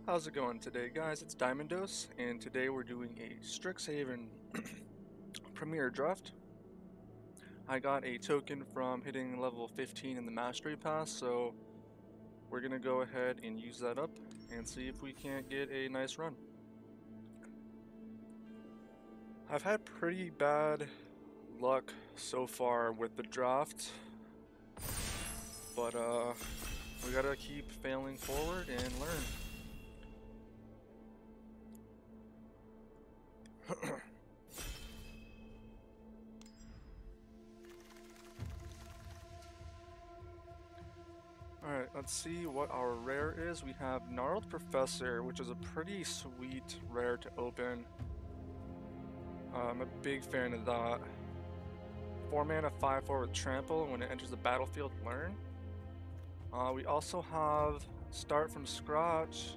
How's it going today, guys? It's Diamondos, and today we're doing a Strixhaven Premier Draft. I got a token from hitting level 15 in the Mastery Pass, so we're gonna go ahead and use that up and see if we can't get a nice run. I've had pretty bad luck so far with the draft, but we gotta keep failing forward and learn. Alright, let's see what our rare is. We have Gnarled Professor, which is a pretty sweet rare to open. I'm a big fan of that. 4 mana, 5/4 with Trample, and when it enters the battlefield, learn. We also have Start from Scratch,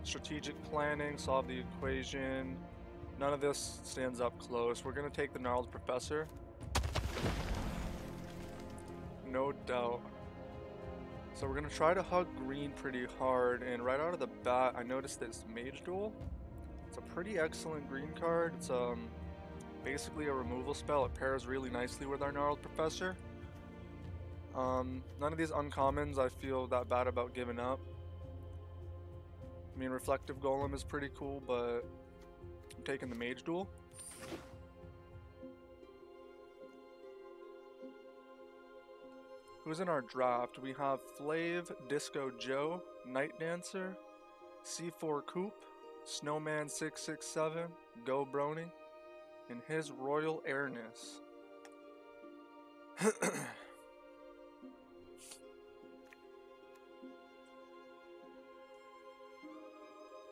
Strategic Planning, Solve the Equation. None of this stands up close. We're going to take the Gnarled Professor. No doubt. So we're going to try to hug green pretty hard, and right out of the bat I noticed this Mage Duel. It's a pretty excellent green card. It's basically a removal spell. It pairs really nicely with our Gnarled Professor. None of these uncommons I feel that bad about giving up. I mean, Reflective Golem is pretty cool, but I'm taking the Mage Duel. Who's in our draft? We have Flav, Disco Joe, Night Dancer, C4 Coop, Snowman 667, Go Brony, and his Royal Airness.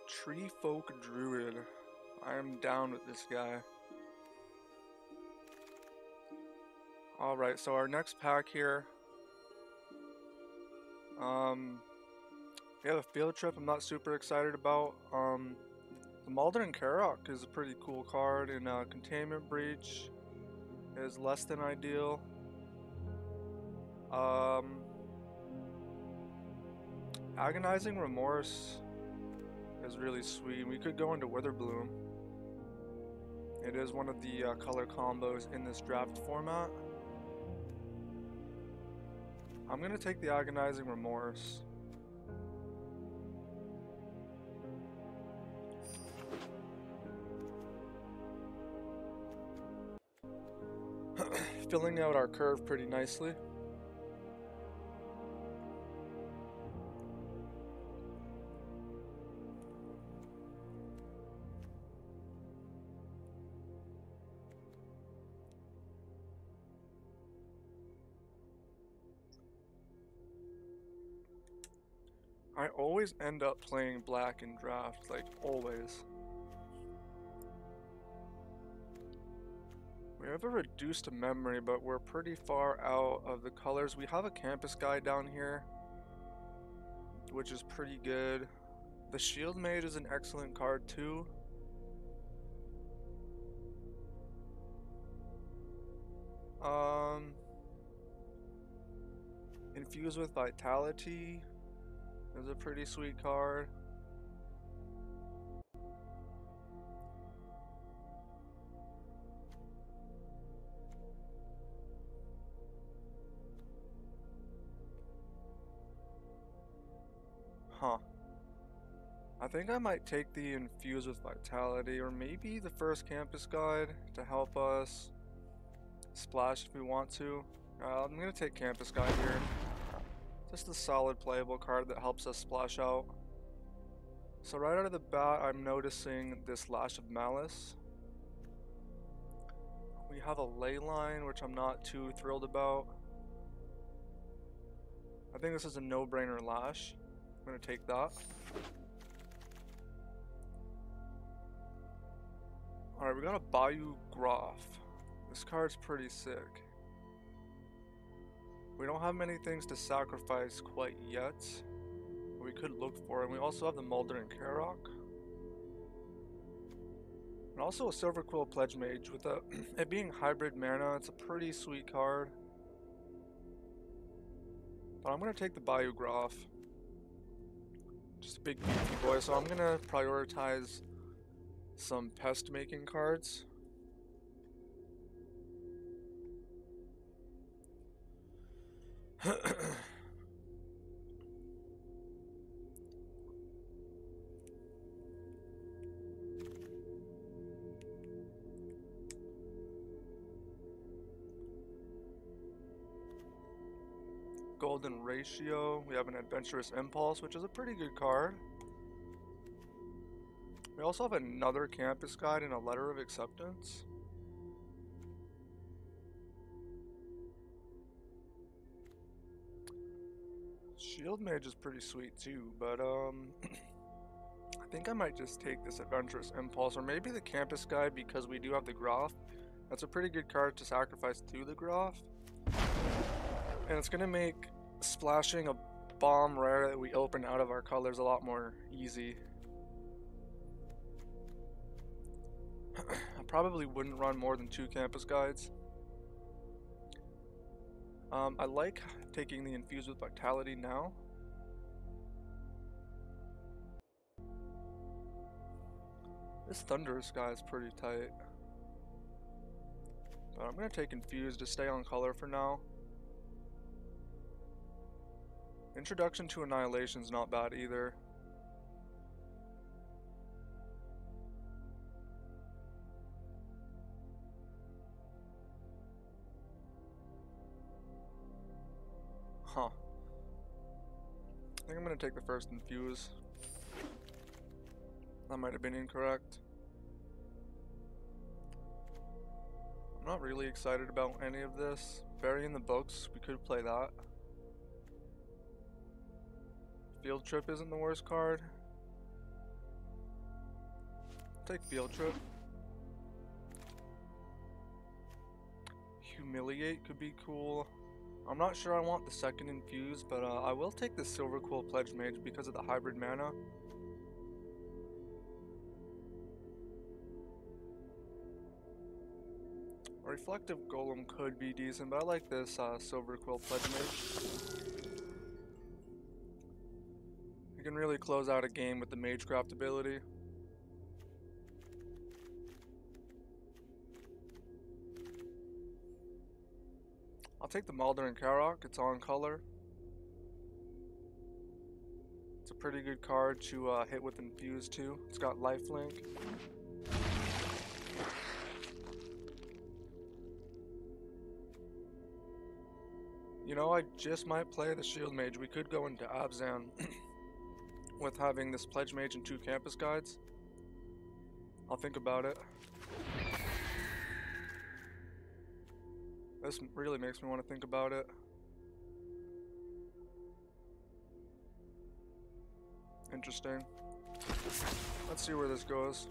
Tree Folk Druid. I am down with this guy. Alright, so our next pack here. We have a field trip I'm not super excited about. The Moldering Karok is a pretty cool card, and Containment Breach is less than ideal. Agonizing Remorse is really sweet. We could go into Witherbloom. It is one of the color combos in this draft format. I'm gonna take the Agonizing Remorse. Filling out our curve pretty nicely. I always end up playing black in draft, like always. We have a reduced memory, but we're pretty far out of the colors. We have a campus guide down here, which is pretty good. The Shield Mage is an excellent card too. Infuse with Vitality is a pretty sweet card. Huh. I think I might take the Infuse with Vitality, or maybe the first campus guide to help us splash if we want to. I'm gonna take campus guide here. Just a solid playable card that helps us splash out. So right out of the bat, I'm noticing this Lash of Malice. We have a ley line, which I'm not too thrilled about. I think this is a no-brainer Lash. I'm gonna take that. Alright, we got a Bayou Groff. This card's pretty sick. We don't have many things to sacrifice quite yet. We could look for it. We also have the Moldering Karok. And also a Silverquill Pledgemage. With it being hybrid mana, it's a pretty sweet card. But I'm going to take the Bayou Groff. Just a big beefy boy, so I'm gonna prioritize some pest making cards. Golden Ratio. We have an Adventurous Impulse, which is a pretty good card. We also have another Campus Guide and a Letter of Acceptance. Shield Mage is pretty sweet too, but I think I might just take this Adventurous Impulse, or maybe the Campus Guide because we do have the Groff. That's a pretty good card to sacrifice to the Groff. And it's going to make splashing a bomb rare that we open out of our colors a lot more easy. I probably wouldn't run more than 2 Campus Guides. I like taking the Infuse with Vitality now. This Thunderous guy is pretty tight. But I'm going to take Infuse to stay on color for now. Introduction to Annihilation's not bad either. Huh. I think I'm going to take the first Infuse. That might have been incorrect. I'm not really excited about any of this. Bury in the Books, we could play that. Field Trip isn't the worst card. Take Field Trip. Humiliate could be cool. I'm not sure I want the second Infuse, but I will take the Silverquill Pledgemage because of the hybrid mana. A Reflective Golem could be decent, but I like this Silverquill Pledgemage. You can really close out a game with the Magecraft ability. I'll take the Moldering Karok, it's on color. It's a pretty good card to hit with Infuse too. It's got lifelink. You know, I just might play the Shield Mage. We could go into Abzan with having this Pledge Mage and 2 Campus Guides. I'll think about it. This really makes me want to think about it. Interesting. Let's see where this goes.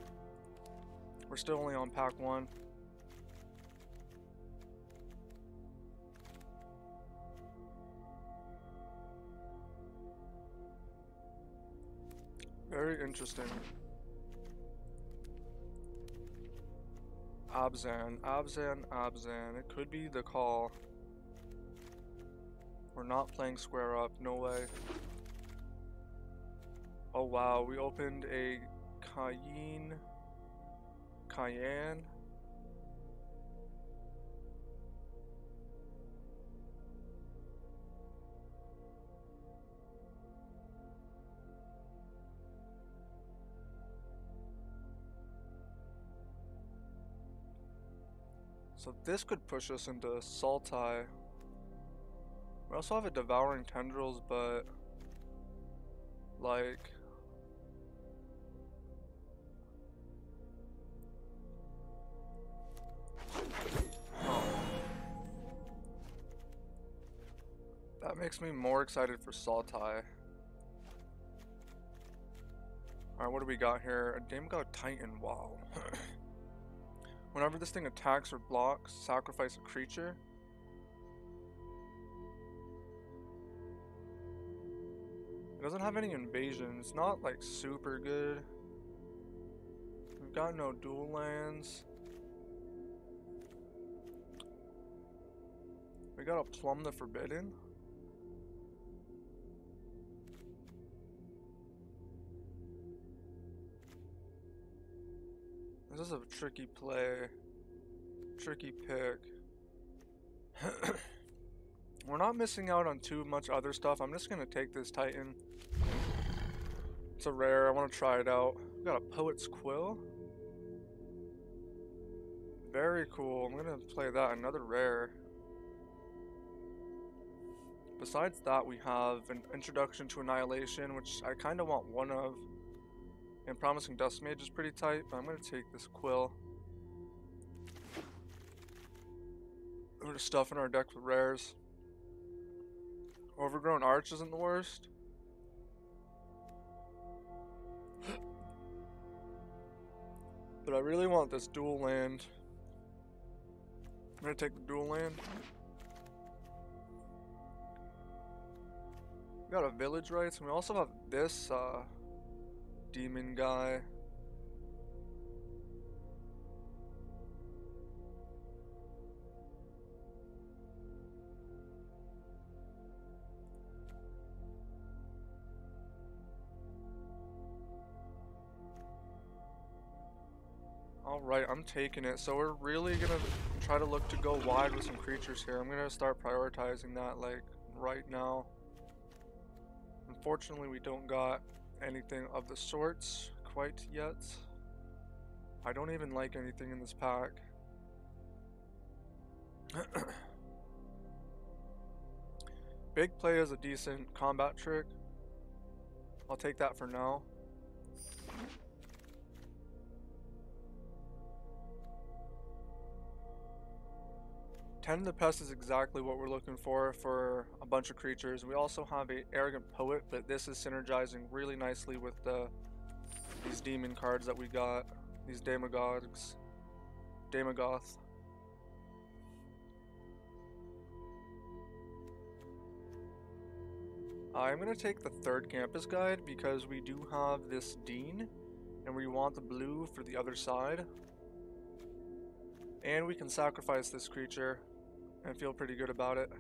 We're still only on pack 1. Very interesting. Abzan, Abzan, Abzan. It could be the call. We're not playing square up, no way. Oh wow, we opened a Kianne. So this could push us into Sultai. We also have a Devouring Tendrils, but like that makes me more excited for Sultai. Alright, what do we got here? A Daemogoth Titan, wow. Whenever this thing attacks or blocks, sacrifice a creature. It doesn't have any invasion. It's not like super good. We've got no dual lands. We got a Plumb the Forbidden. This is a tricky play. Tricky pick. We're not missing out on too much other stuff. I'm just gonna take this Titan. It's a rare. I want to try it out. We got a Poet's Quill. Very cool. I'm gonna play that. Another rare. Besides that, we have an Introduction to Annihilation, which I kind of want one of. And Promising Duskmage is pretty tight, but I'm gonna take this Quill. We're just stuffing our deck with rares. Overgrown Arch isn't the worst. But I really want this dual land. I'm gonna take the dual land. We got a Village Rites, and we also have this demon guy. Alright, I'm taking it. So we're really gonna try to look to go wide with some creatures here. I'm gonna start prioritizing that like right now. Unfortunately, we don't got anything of the sorts quite yet. I don't even like anything in this pack. Big Play is a decent combat trick. I'll take that for now. Tend the Pests is exactly what we're looking for a bunch of creatures. We also have a Arrogant Poet, but this is synergizing really nicely with these demon cards that we got. These Daemogoth. I'm going to take the third campus guide because we do have this Dean, and we want the blue for the other side. And we can sacrifice this creature and feel pretty good about it.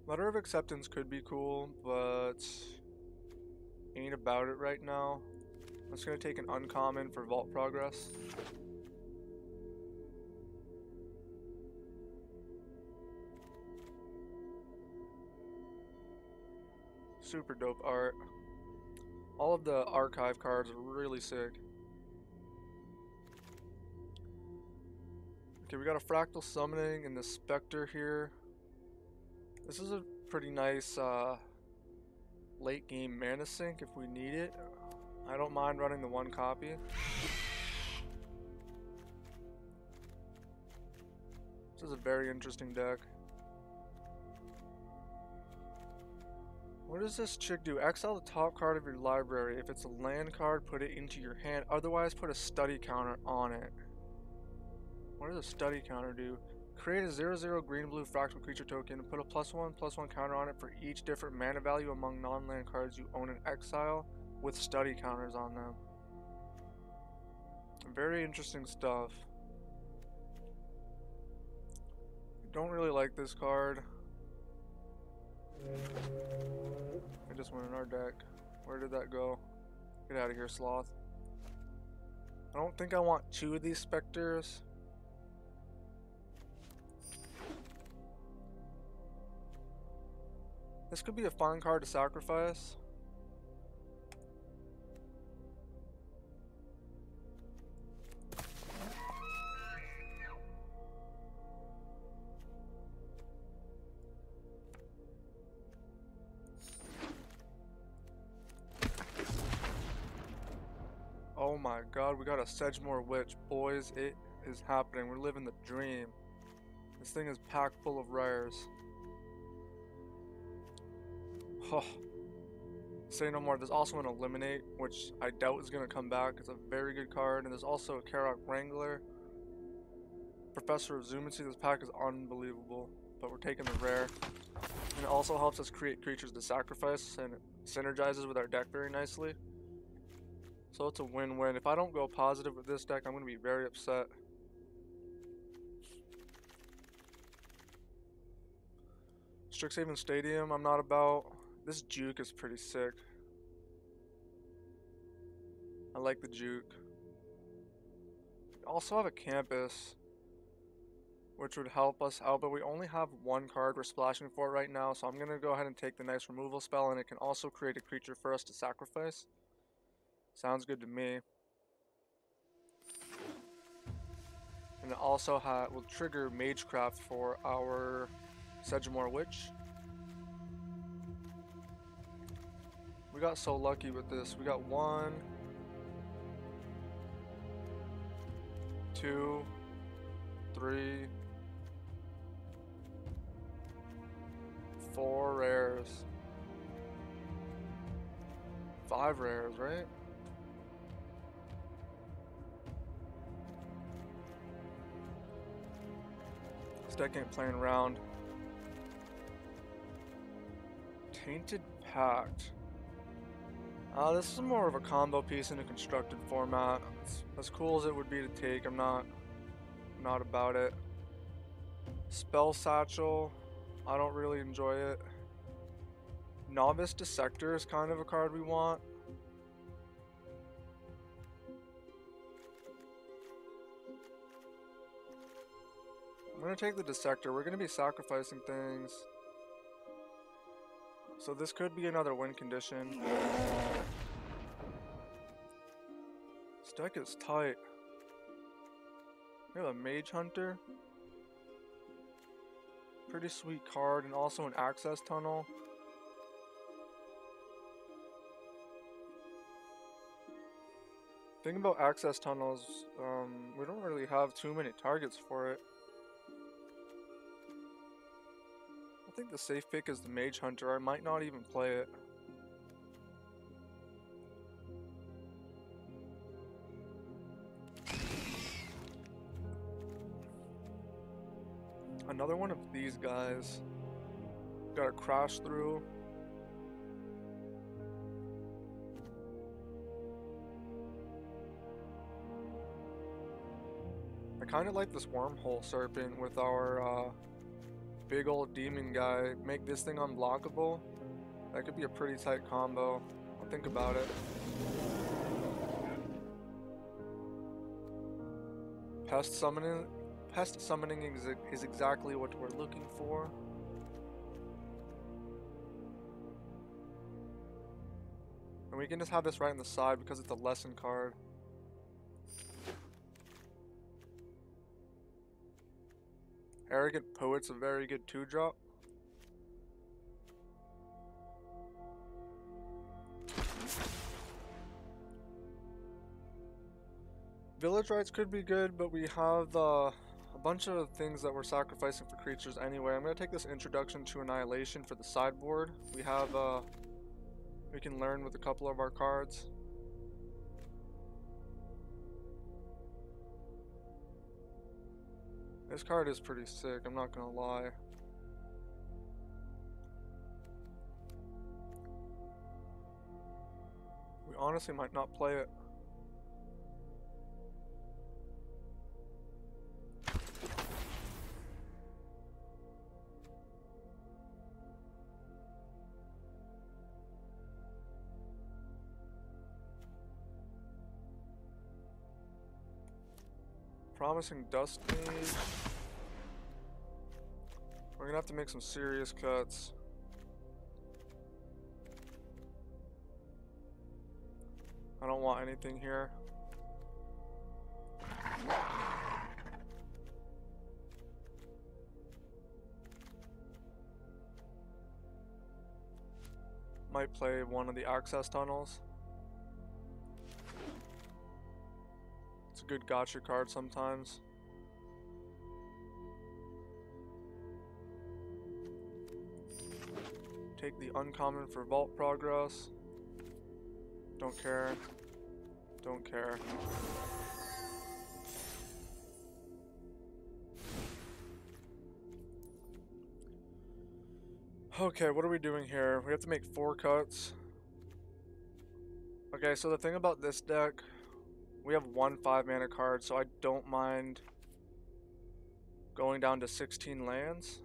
Letter of Acceptance could be cool, but ain't about it right now. I'm just gonna take an uncommon for Vault Progress. Super dope art. All of the archive cards are really sick. Okay, we got a Fractal Summoning and the Spectre here. This is a pretty nice late game mana sink if we need it. I don't mind running the one copy. This is a very interesting deck. What does this chick do? Exile the top card of your library. If it's a land card, put it into your hand. Otherwise, put a study counter on it. What does a study counter do? Create a 0/0 green-blue fractal creature token and put a +1/+1 counter on it for each different mana value among non-land cards you own in exile with study counters on them. Very interesting stuff. Don't really like this card. I just went in our deck. Where did that go? Get out of here, Sloth. I don't think I want two of these Spectres. This could be a fun card to sacrifice. Oh my god, we got a Sedgemoor Witch. Boys, it is happening. We're living the dream. This thing is packed full of rares. Oh. Say no more. There's also an Eliminate, which I doubt is going to come back. It's a very good card. And there's also a Karok Wrangler. Professor of Zoomancy. This pack is unbelievable. But we're taking the rare. And it also helps us create creatures to sacrifice. And it synergizes with our deck very nicely. So it's a win-win. If I don't go positive with this deck, I'm going to be very upset. Strixhaven Stadium, I'm not about. This Juke is pretty sick. I like the Juke. We also have a Campus, which would help us out, but we only have one card we're splashing for right now, so I'm going to go ahead and take the nice removal spell, and it can also create a creature for us to sacrifice. Sounds good to me. And it also will trigger Magecraft for our Sedgemoor Witch. We got so lucky with this. We got 1, 2, 3, 4 rares. 5 rares, right? This deck ain't playing around. Tainted Pact. This is more of a combo piece in a constructed format. It's as cool as it would be to take, I'm not about it. Spell Satchel, I don't really enjoy it. Novice Dissector is kind of a card we want. I'm gonna take the Dissector. We're gonna be sacrificing things. So this could be another win condition. This deck is tight. We have a Mage Hunter. Pretty sweet card, and also an access tunnel. Thing about access tunnels, we don't really have too many targets for it. I think the safe pick is the Mage Hunter. I might not even play it. Another one of these guys. Got a crash through. I kind of like this Wormhole Serpent with our big old demon guy. Make this thing unblockable. That could be a pretty tight combo. I'll think about it. Pest summoning is exactly what we're looking for. And we can just have this right on the side because it's a lesson card. Arrogant Poet's a very good 2-drop. Village Rites could be good, but we have a bunch of things that we're sacrificing for creatures anyway. I'm going to take this Introduction to Annihilation for the sideboard. We have, we can learn with a couple of our cards. This card is pretty sick, I'm not gonna lie. We honestly might not play it. Promising Duskmage. We're gonna have to make some serious cuts. I don't want anything here. Might play one of the access tunnels. It's a good gotcha card sometimes. Take the uncommon for Vault Progress. Don't care. Don't care. Okay, what are we doing here? We have to make 4 cuts. Okay, so the thing about this deck, we have one 5-mana card, so I don't mind going down to 16 lands.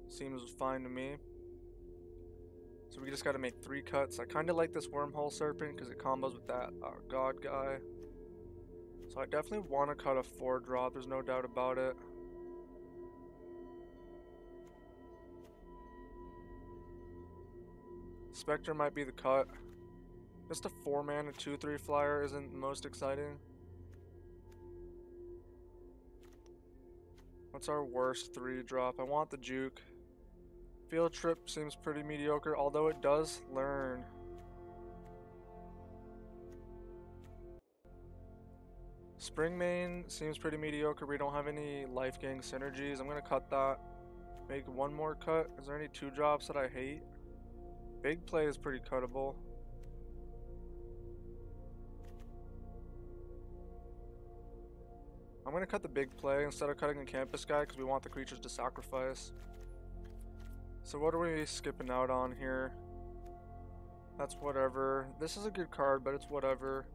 Seems fine to me. So we just gotta make 3 cuts. I kinda like this Wormhole Serpent because it combos with that God guy. So I definitely want to cut a 4-drop, there's no doubt about it. Spectre might be the cut. Just a 4-mana 2/3 flyer isn't the most exciting. What's our worst 3-drop? I want the Juke. Field Trip seems pretty mediocre, although it does learn. Springmane seems pretty mediocre. We don't have any life gain synergies. I'm gonna cut that. Make one more cut. Is there any 2-drops that I hate? Big Play is pretty cuttable. I'm gonna cut the Big Play instead of cutting a campus guy because we want the creatures to sacrifice. So what are we skipping out on here? That's whatever. This is a good card, but it's whatever.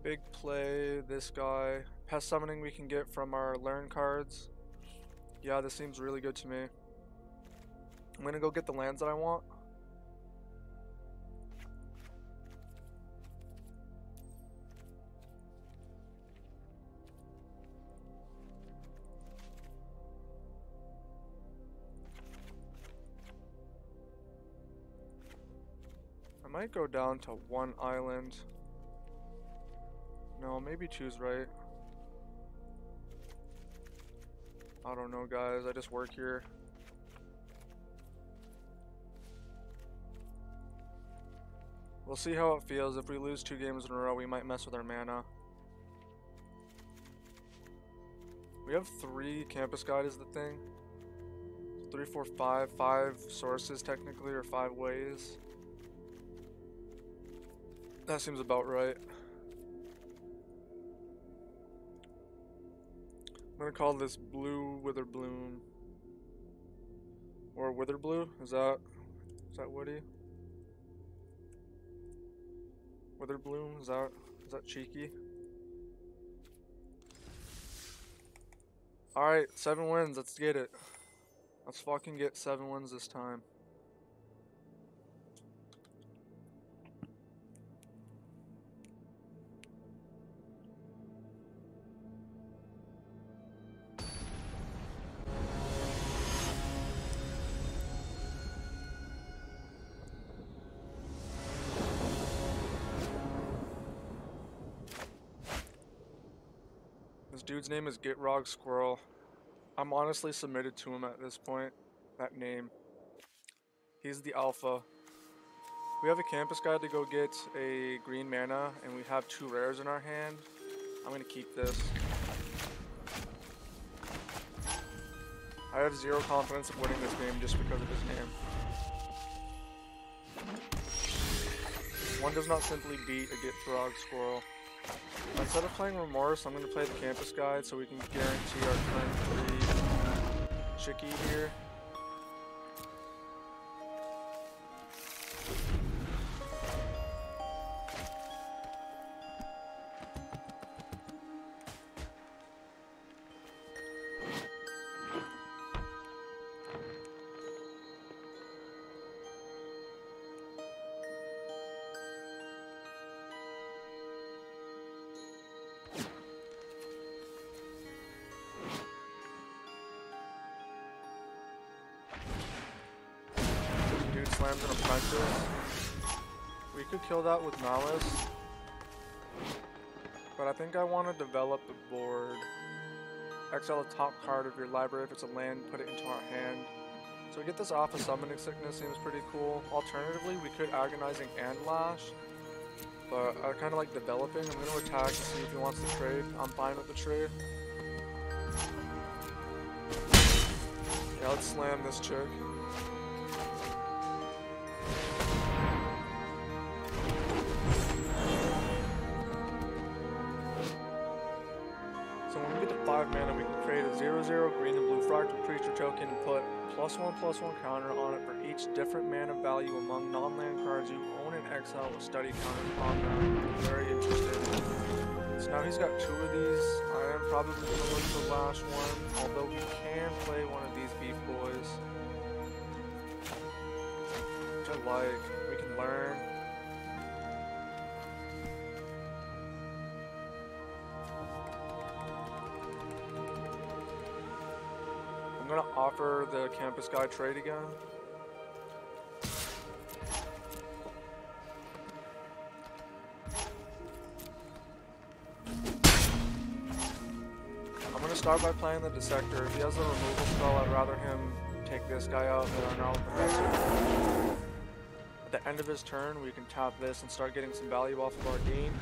Big Play, this guy. Pest summoning we can get from our learn cards. Yeah, this seems really good to me. I'm gonna go get the lands that I want. I might go down to 1 island. No, maybe 2's right. I don't know, guys. I just work here. We'll see how it feels. If we lose 2 games in a row, we might mess with our mana. We have 3 campus guide is the thing. 3, 4, 5. 5 sources technically, or 5 ways. That seems about right. I'm gonna call this Blue Witherbloom. Or Witherbloom? Is that Woody? Witherbloom? Is that cheeky? Alright, 7 wins, let's get it. Let's fucking get 7 wins this time. This dude's name is Gitrog Squirrel. I'm honestly submitted to him at this point. That name. He's the alpha. We have a campus guide to go get a green mana, and we have 2 rares in our hand. I'm gonna keep this. I have 0 confidence of winning this game just because of his name. One does not simply beat a Gitrog Squirrel. Instead of playing Remorse, I'm going to play the campus guide so we can guarantee our turn 3 Chicky here. Slams an Apprentice. We could kill that with Malice. But I think I want to develop the board. Exile the top card of your library. If it's a land, put it into our hand. So we get this off of Summoning Sickness, seems pretty cool. Alternatively, we could Agonizing and Lash. But I kind of like developing. I'm going to attack to see if he wants to trade. I'm fine with the trade. Yeah, let's slam this chick. So when we get to 5 mana, we can create a 0/0 green and blue fractal creature token and put +1/+1 counter on it for each different mana value among non-land cards you own and exile with study counters on them. Very interesting. So now he's got 2 of these. I am probably going to look for the last one, although we can play one of these beef boys. Which I like. We can learn. I'm going to offer the campus guy trade again. I'm going to start by playing the Dissector. If he has a removal spell, I'd rather him take this guy out than our Gnarled Professor. At the end of his turn, we can tap this and start getting some value off of our Dean.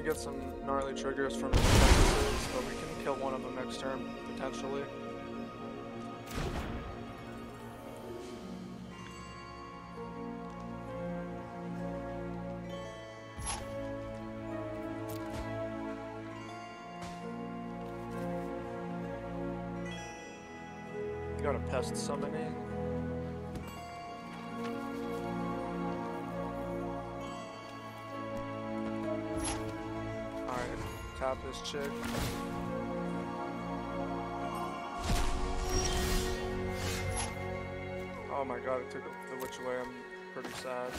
Get some gnarly triggers from his defenses, but we can kill one of them next turn, potentially. You got a pest summoning. Tap this chick. Oh my god, it took the witch away. I'm pretty sad.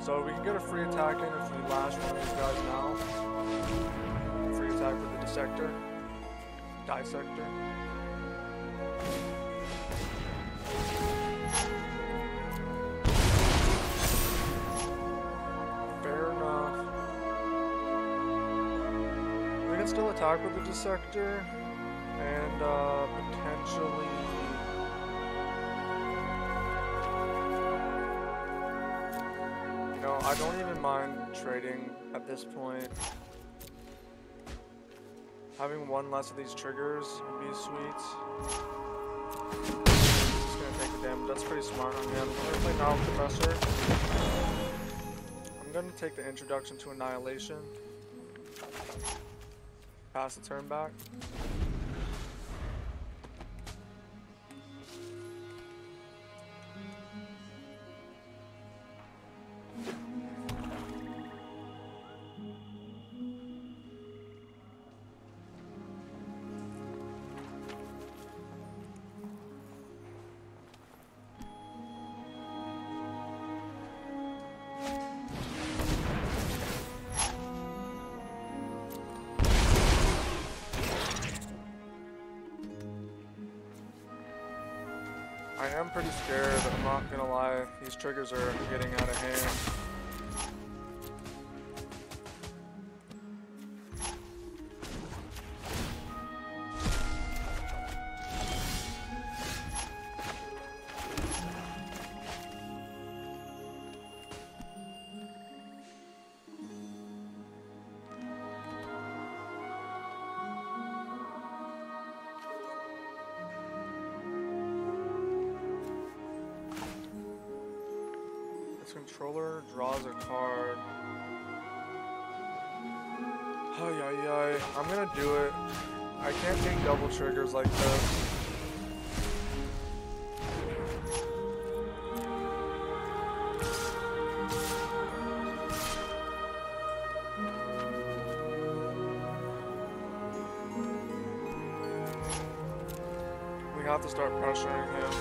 So we can get a free attack in if we lash one of these guys now. Free attack for the Dissector. Dissector. Fair enough. Still attack with the Dissector and potentially I don't even mind trading at this point. Having one less of these triggers would be sweet. Just gonna take the damage. That's pretty smart on me. I'm gonna play Gnarled Professor. I'm gonna take the introduction to Annihilation. Pass the turn back. I am pretty scared, I'm not gonna lie. These triggers are getting out of hand. Controller draws a card. I'm gonna do it. I can't take double triggers like this. We have to start pressuring him.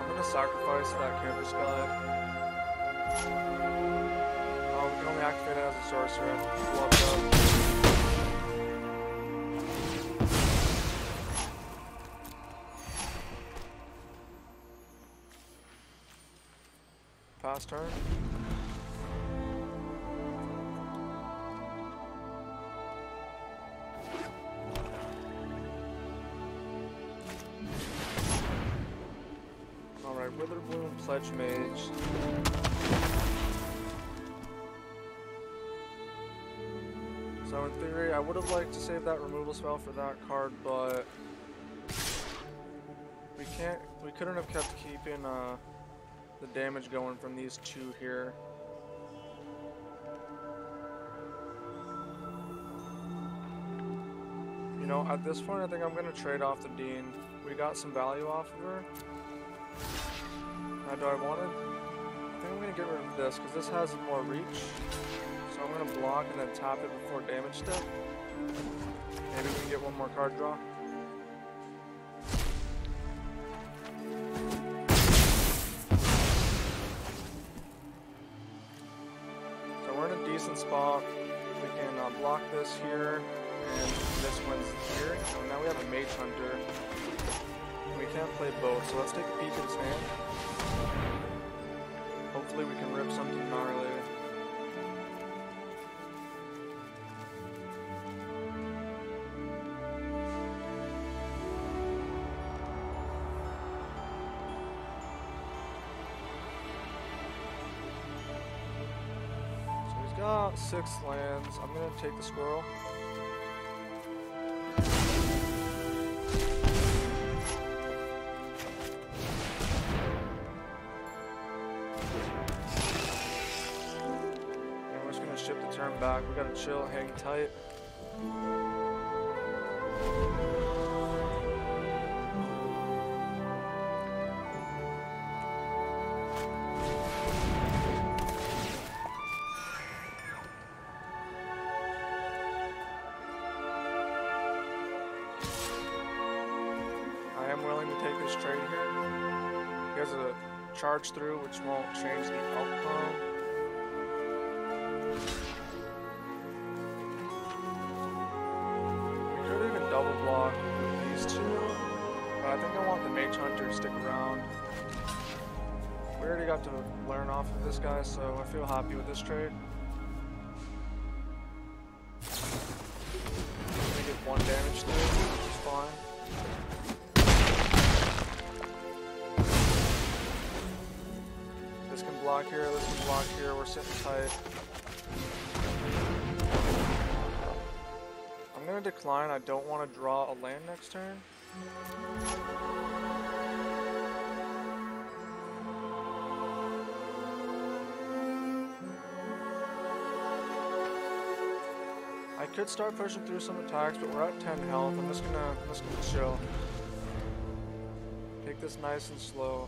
I'm gonna sacrifice that campus guy. We can only activate it as a sorcerer. Love that. Pass turn. Pledgemage. So in theory, I would have liked to save that removal spell for that card, but we couldn't have kept keeping the damage going from these two here. You know, at this point, I think I'm gonna trade off the Dean. We got some value off of her. Now, do I want it? I think I'm gonna get rid of this because this has more reach. So I'm gonna block and then tap it before damage step. Maybe we can get one more card draw. So we're in a decent spot. We can block this here, and this one's here. So now we have a Mage Hunter. We can't play both, so let's take a peek at his hand. Hopefully we can rip something gnarly. So he's got 6 lands. I'm gonna take the squirrel. Back. We gotta chill, hang tight. I am willing to take this trade here. He has a charge through, which won't change the outcome. Double block with these two, but I think I want the Mage Hunter to stick around. We already got to learn off of this guy, so I feel happy with this trade. I'm gonna get 1 damage through, which is fine. This can block here, this can block here, we're sitting tight. I'm gonna decline. I don't want to draw a land next turn. I could start pushing through some attacks, but we're at 10 health. I'm just gonna chill. Take this nice and slow.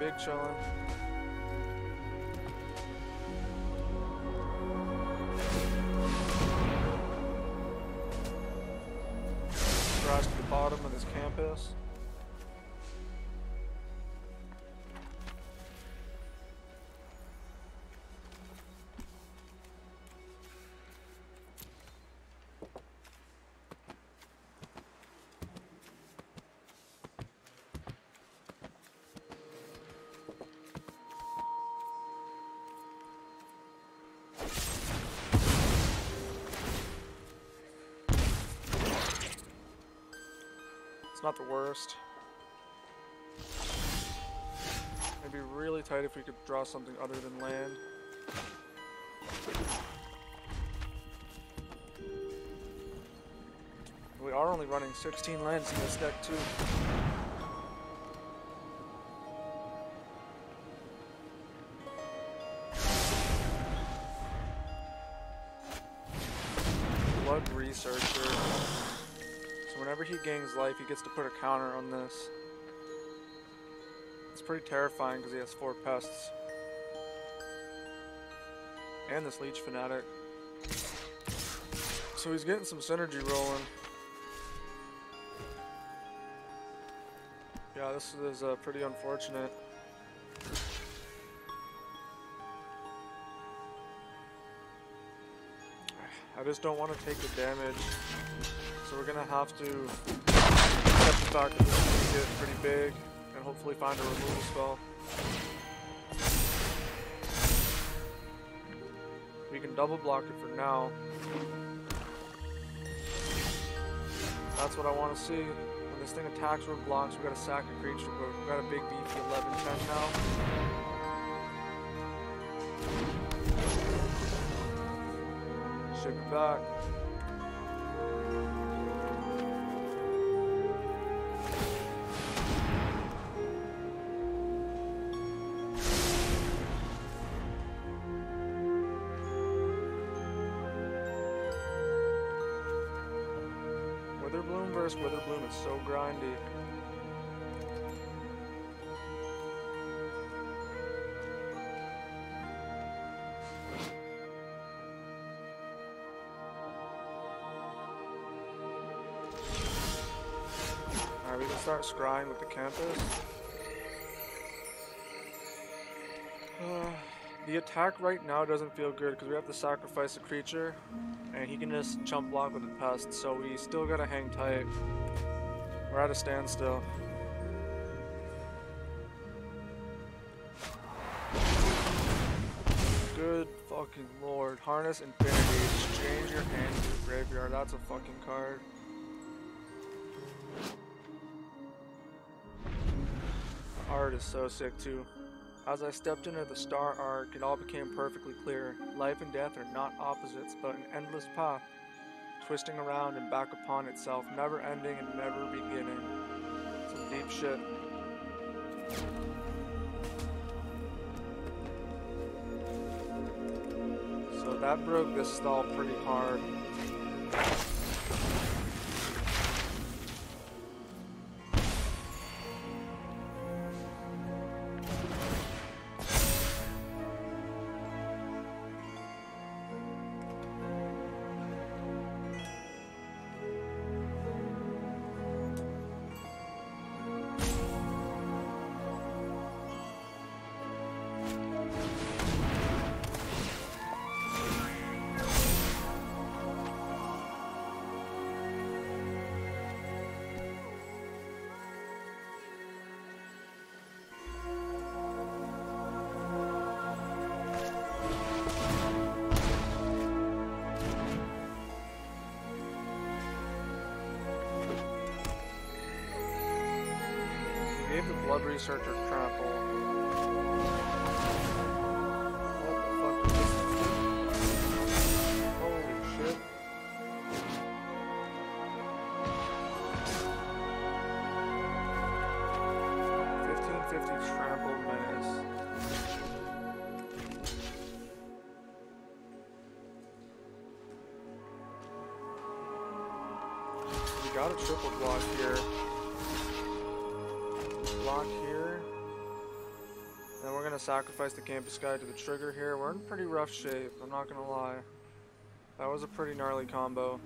Big chillin'. Crash to the bottom of this campus. Not the worst. It'd be really tight if we could draw something other than land. We are only running 16 lands in this deck too. Blood Researcher. Whenever he gains life, he gets to put a counter on this. It's pretty terrifying because he has 4 pests. And this Leech Fanatic. So he's getting some synergy rolling. Yeah, this is pretty unfortunate. I just don't want to take the damage. So we're gonna have to accept the fact that this is going to get pretty big and hopefully find a removal spell. We can double block it for now. That's what I want to see. When this thing attacks or blocks, we got to sack a creature, but we got a big beefy 11-10 now. Ship it back. Witherbloom versus Witherbloom is so grindy. Alright, we can start scrying with the campus. The attack right now doesn't feel good because we have to sacrifice a creature and he can just chump block with the pest, so we still gotta hang tight. We're at a standstill. Good fucking lord. Harness Infinity. Exchange your hand to the graveyard. That's a fucking card. The art is so sick too. As I stepped into the star arc, it all became perfectly clear. Life and death are not opposites, but an endless path, twisting around and back upon itself, never ending and never beginning. Some deep shit. So that broke this stall pretty hard. Gave the Blood Researcher trample. What the fuck is this? Holy shit. $15.50 trample menace. We got a triple block here. Block here. Then we're gonna sacrifice the campus guy to the trigger here. We're in pretty rough shape, I'm not gonna lie. That was a pretty gnarly combo.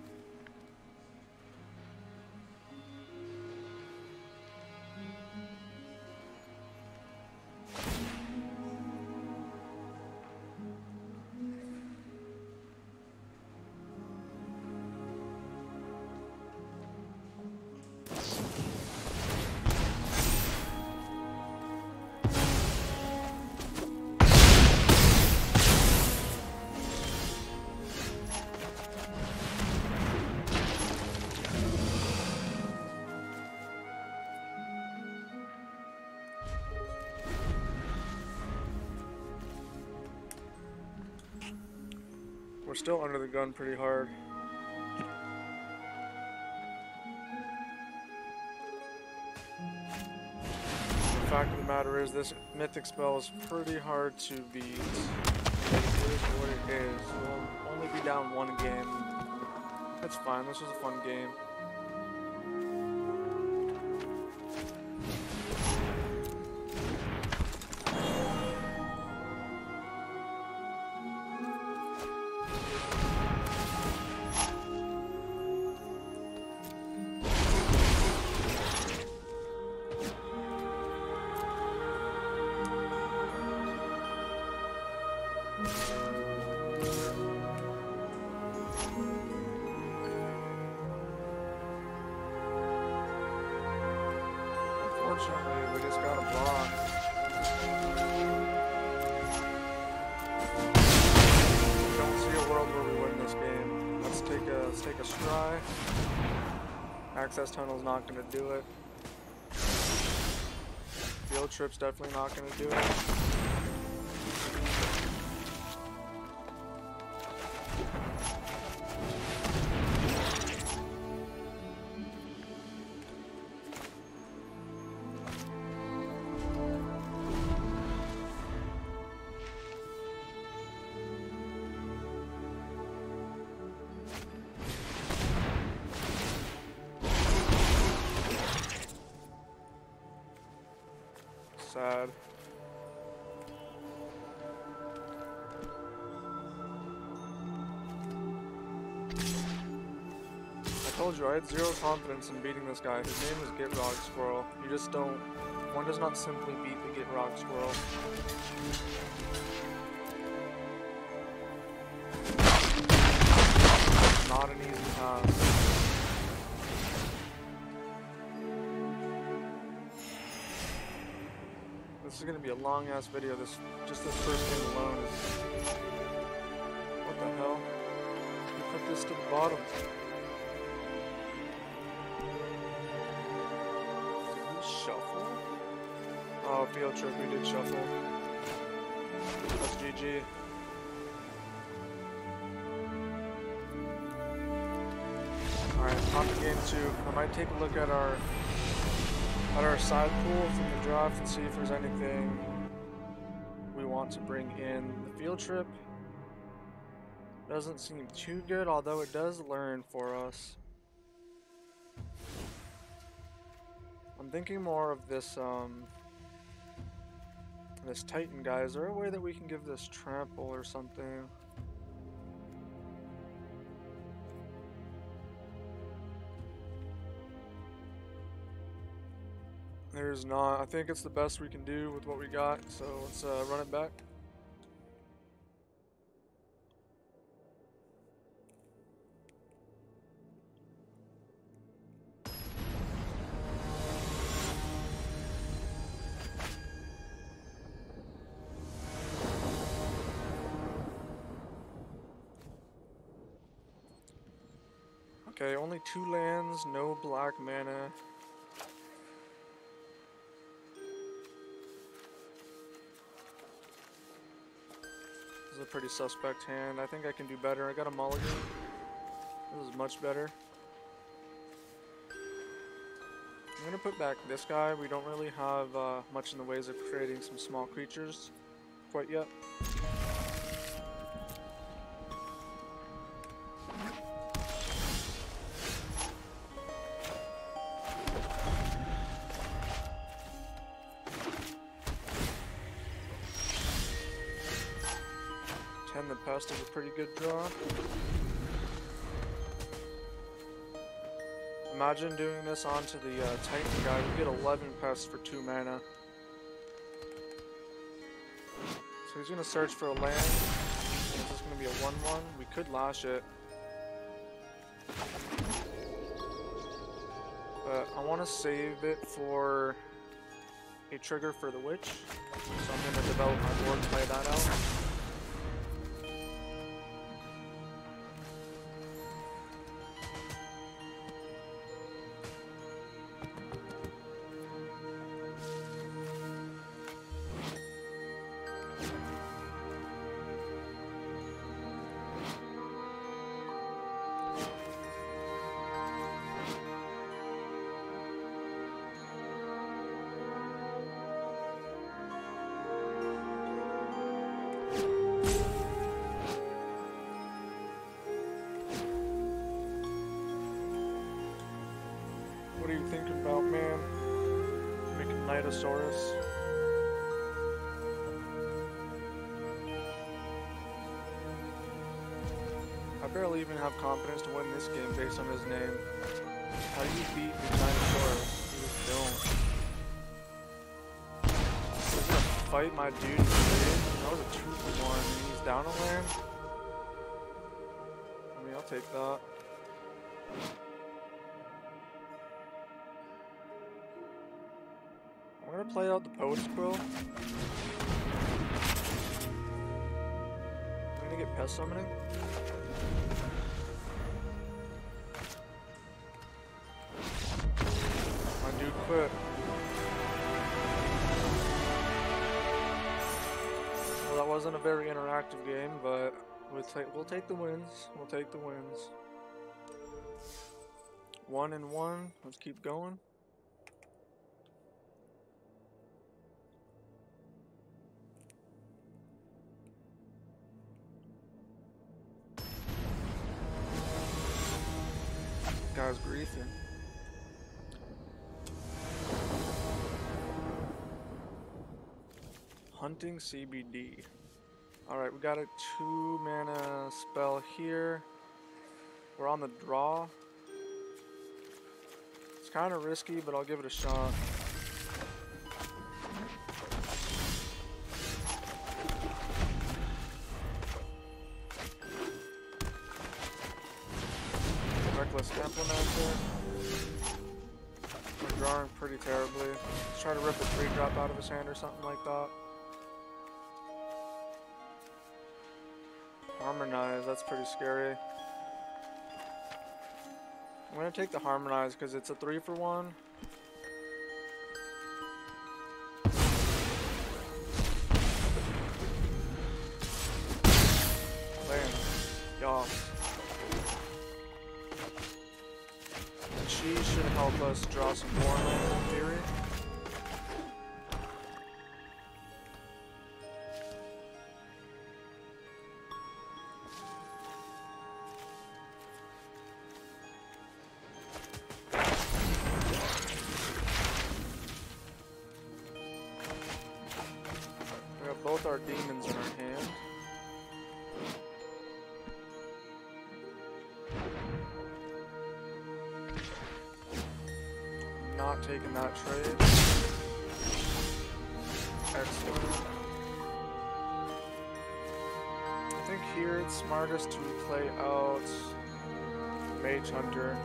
We're still under the gun pretty hard. The fact of the matter is, this mythic spell is pretty hard to beat. It is what it is. We'll only be down one game. That's fine, this was a fun game. Unfortunately, we just got a block. Don't see a world where we win this game. Let's take a scry. Access tunnel's not gonna do it. Field trip's definitely not gonna do it. Sad. I told you I had zero confidence in beating this guy. His name is Get Rock Squirrel. You just don't. One does not simply beat the Get Rock Squirrel. It's not an easy task. This is gonna be a long ass video. Just this first game alone is. What the hell? You put this to the bottom. Did we shuffle? Oh, field trip, we did shuffle. That's GG. Alright, on to game 2. I might take a look at our side pool from the draft and see if there's anything we want to bring in. The field trip doesn't seem too good, although it does learn for us. I'm thinking more of this this Titan guy. Is there a way that we can give this trample or something? There's not. I think it's the best we can do with what we got, so let's run it back. Okay, only 2 lands, no black mana. This is a pretty suspect hand. I think I can do better. I got a mulligan. This is much better. I'm gonna put back this guy. We don't really have much in the ways of creating some small creatures quite yet. Tend the Pests is a pretty good draw. Imagine doing this onto the Titan guy. We get 11 pests for 2 mana. So he's going to search for a land. This is going to be a 1/1. We could lash it. But I want to save it for a trigger for the witch. So I'm going to develop my board and play that out. What are you thinking about, man? Making Knightosaurus. I barely even have confidence to win this game based on his name. How do you beat the Knightosaurus? You just don't. He's gonna fight my dude in the game. That was a 2-for-1 and he's down a land. I mean, I'll take that. play out the Poet's Quill. I'm gonna get Pest Summoning. My dude quit. Well, that wasn't a very interactive game, but we'll take the wins. We'll take the wins. 1-1. Let's keep going. Guy's griefing. Hunting CBD. Alright, we got a 2-mana spell here. We're on the draw. It's kind of risky, but I'll give it a shot. Reckless Implementer. We're drawing pretty terribly. Let's try to rip a 3-drop out of his hand or something like that. Harmonize, that's pretty scary. I'm gonna take the Harmonize because it's a 3-for-1. Man, y'all. She should help us draw some more lands in theory. We have both our demons in our hand. Not taking that trade. Excellent. I think here it's smartest to play out Mage Hunter.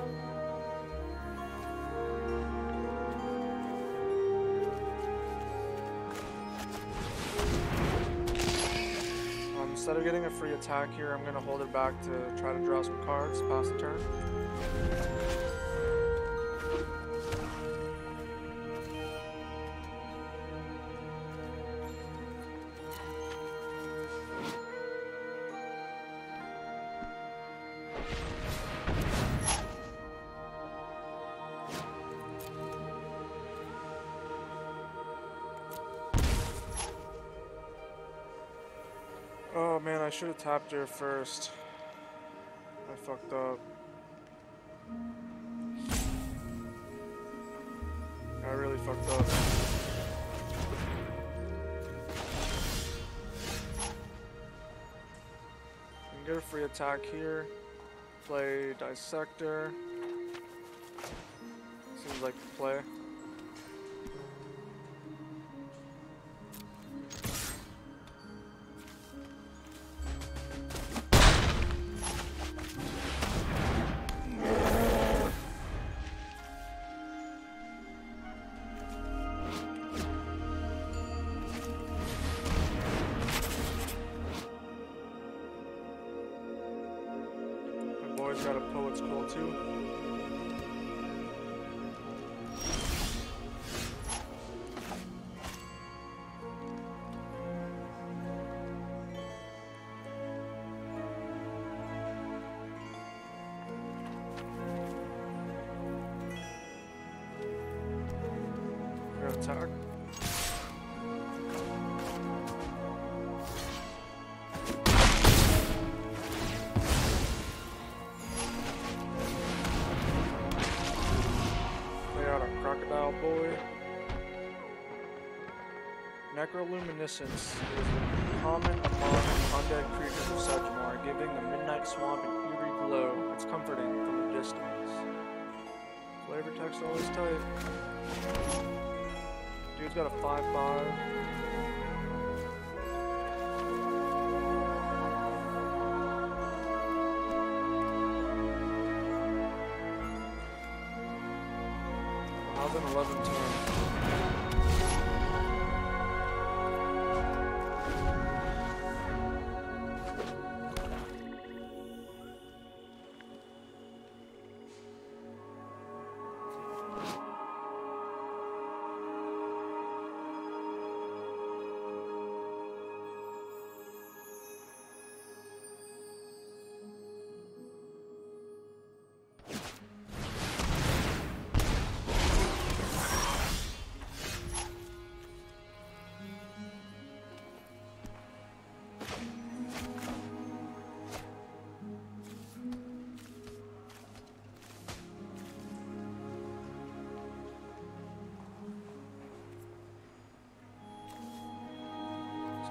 Instead of getting a free attack here, I'm going to hold it back to try to draw some cards, pass the turn. Oh man, I should have tapped her first. I fucked up. I really fucked up. I can get a free attack here. Play Dissector. Seems like the play. Got a Poet's Quill too. We're gonna attack. Crocodile Boy. Necroluminescence is common among undead creatures of Sedgemoor, giving the Midnight Swamp an eerie glow. It's comforting from a distance. Flavor text always tight. Dude's got a 5/5. How's an 11/10?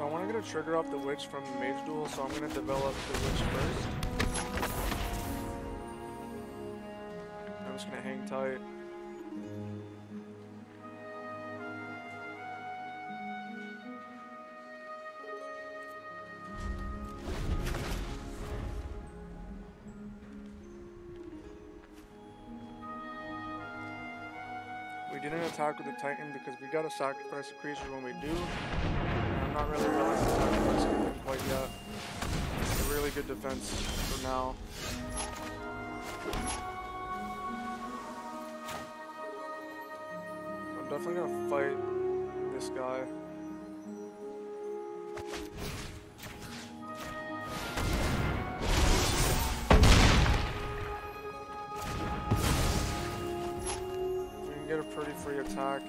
So I want to get a trigger off the Witch from Mage Duel, so I'm going to develop the Witch first. I'm just going to hang tight. We didn't attack with the Titan because we gotta sacrifice the creature when we do. I'm not really willing to sacrifice anything quite yet. It's a really good defense for now. I'm definitely gonna fight this guy. Get a pretty free attack.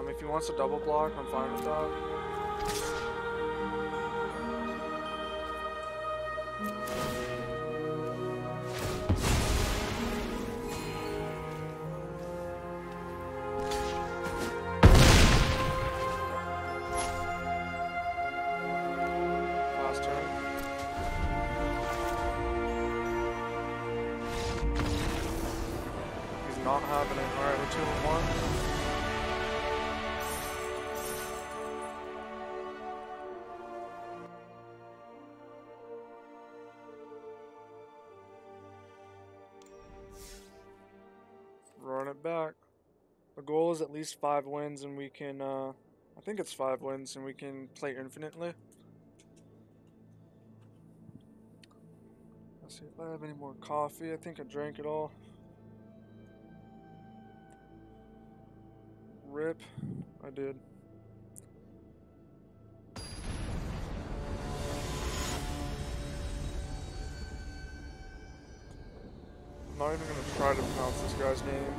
If he wants to double block, I'm fine with that. Last turn. Not happening. Alright, we're 2-1. Run it back. The goal is at least 5 wins, and we can, I think it's 5 wins, and we can play infinitely. Let's see if I have any more coffee. I think I drank it all. Rip. I did. I'm not even gonna try to pronounce this guy's name.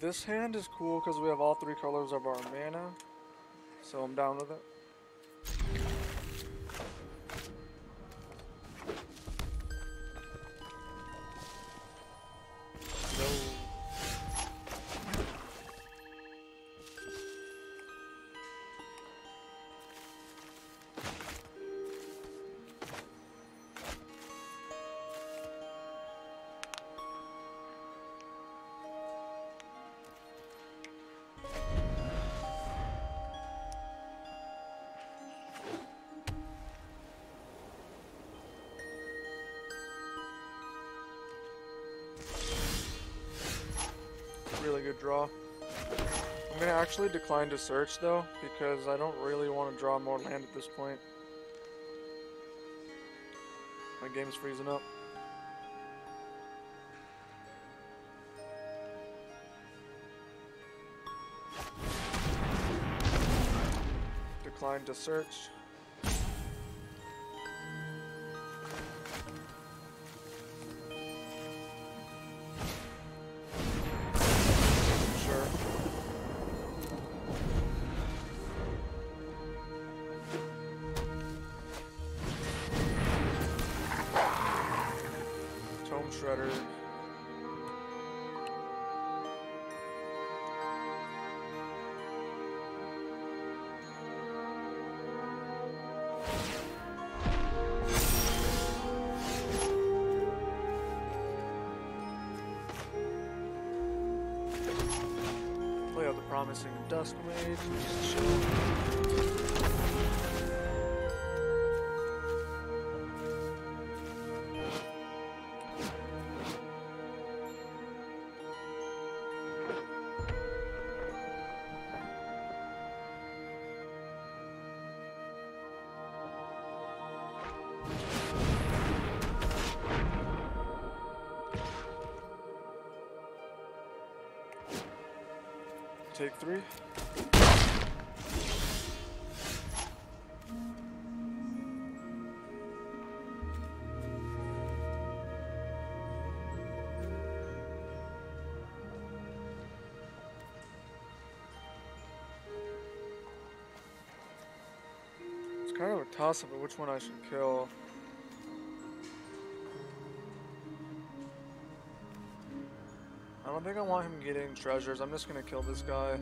This hand is cool because we have all 3 colors of our mana, so I'm down with it. Really good draw. I'm gonna actually decline to search though, because I don't really want to draw more land at this point. My game's freezing up. Decline to search. Shredder. Play out the Promising Duskmage. Just chill. Take 3. It's kind of a toss-up of which one I should kill. I don't think I want him getting treasures. I'm just gonna kill this guy.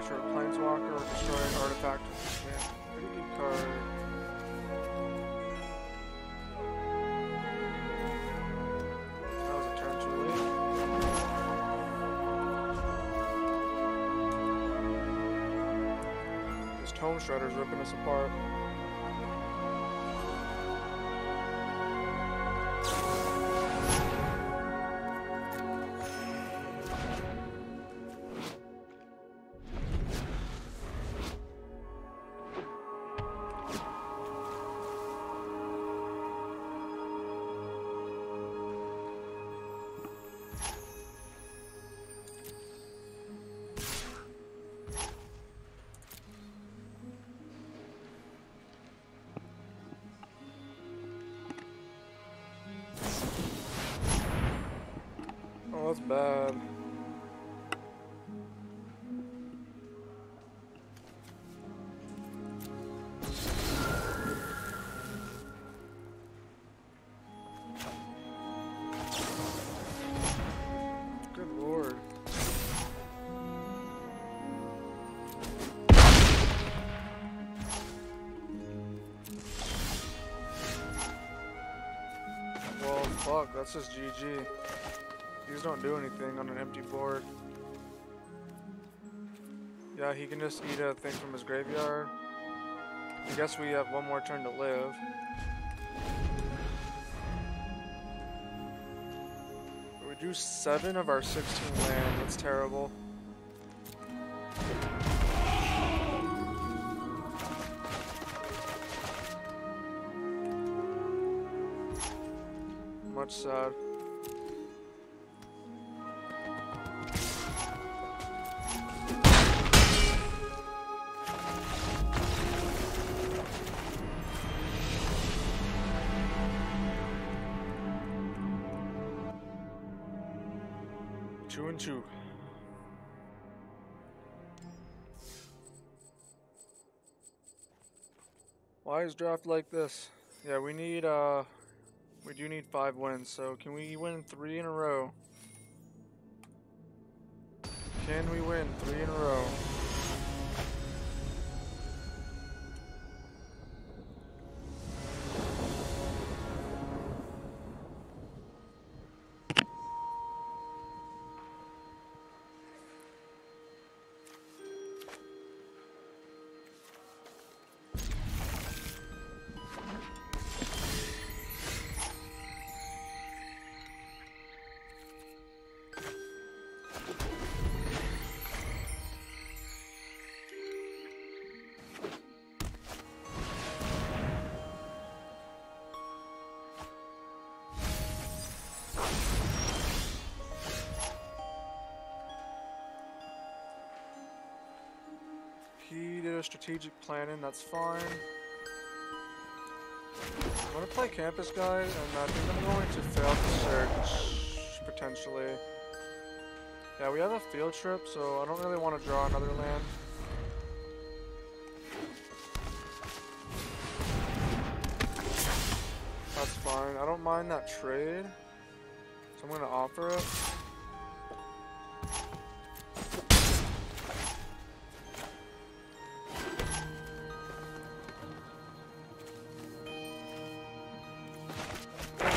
creature or planeswalker or destroy an artifact. Yeah, pretty good card. That was a turn too late. This Tome Shredder's ripping us apart. Oh, that's bad. Good lord. Well, fuck, that's just GG. These don't do anything on an empty board. Yeah, he can just eat a thing from his graveyard. I guess we have one more turn to live. We drew 7 of our 16 land. That's terrible. Much sad. Two and two. Why is draft like this? Yeah, we do need 5 wins, so can we win 3 in a row? Can we win 3 in a row? He did a strategic planning, that's fine. I'm gonna play Campus Guide, and I think I'm going to fail the search, potentially. Yeah, we have a field trip, so I don't really want to draw another land. That's fine, I don't mind that trade, so I'm gonna offer it.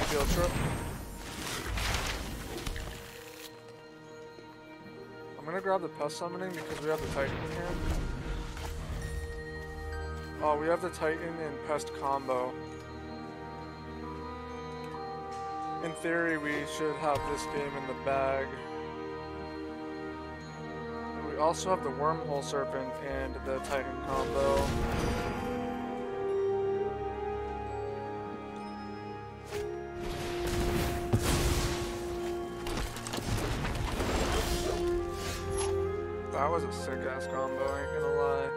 Field trip. I'm gonna grab the Pest Summoning because we have the Titan in hand. Oh, we have the Titan and Pest combo. In theory, we should have this game in the bag. And we also have the Wormhole Serpent and the Titan combo. That was a sick ass combo, I ain't gonna lie.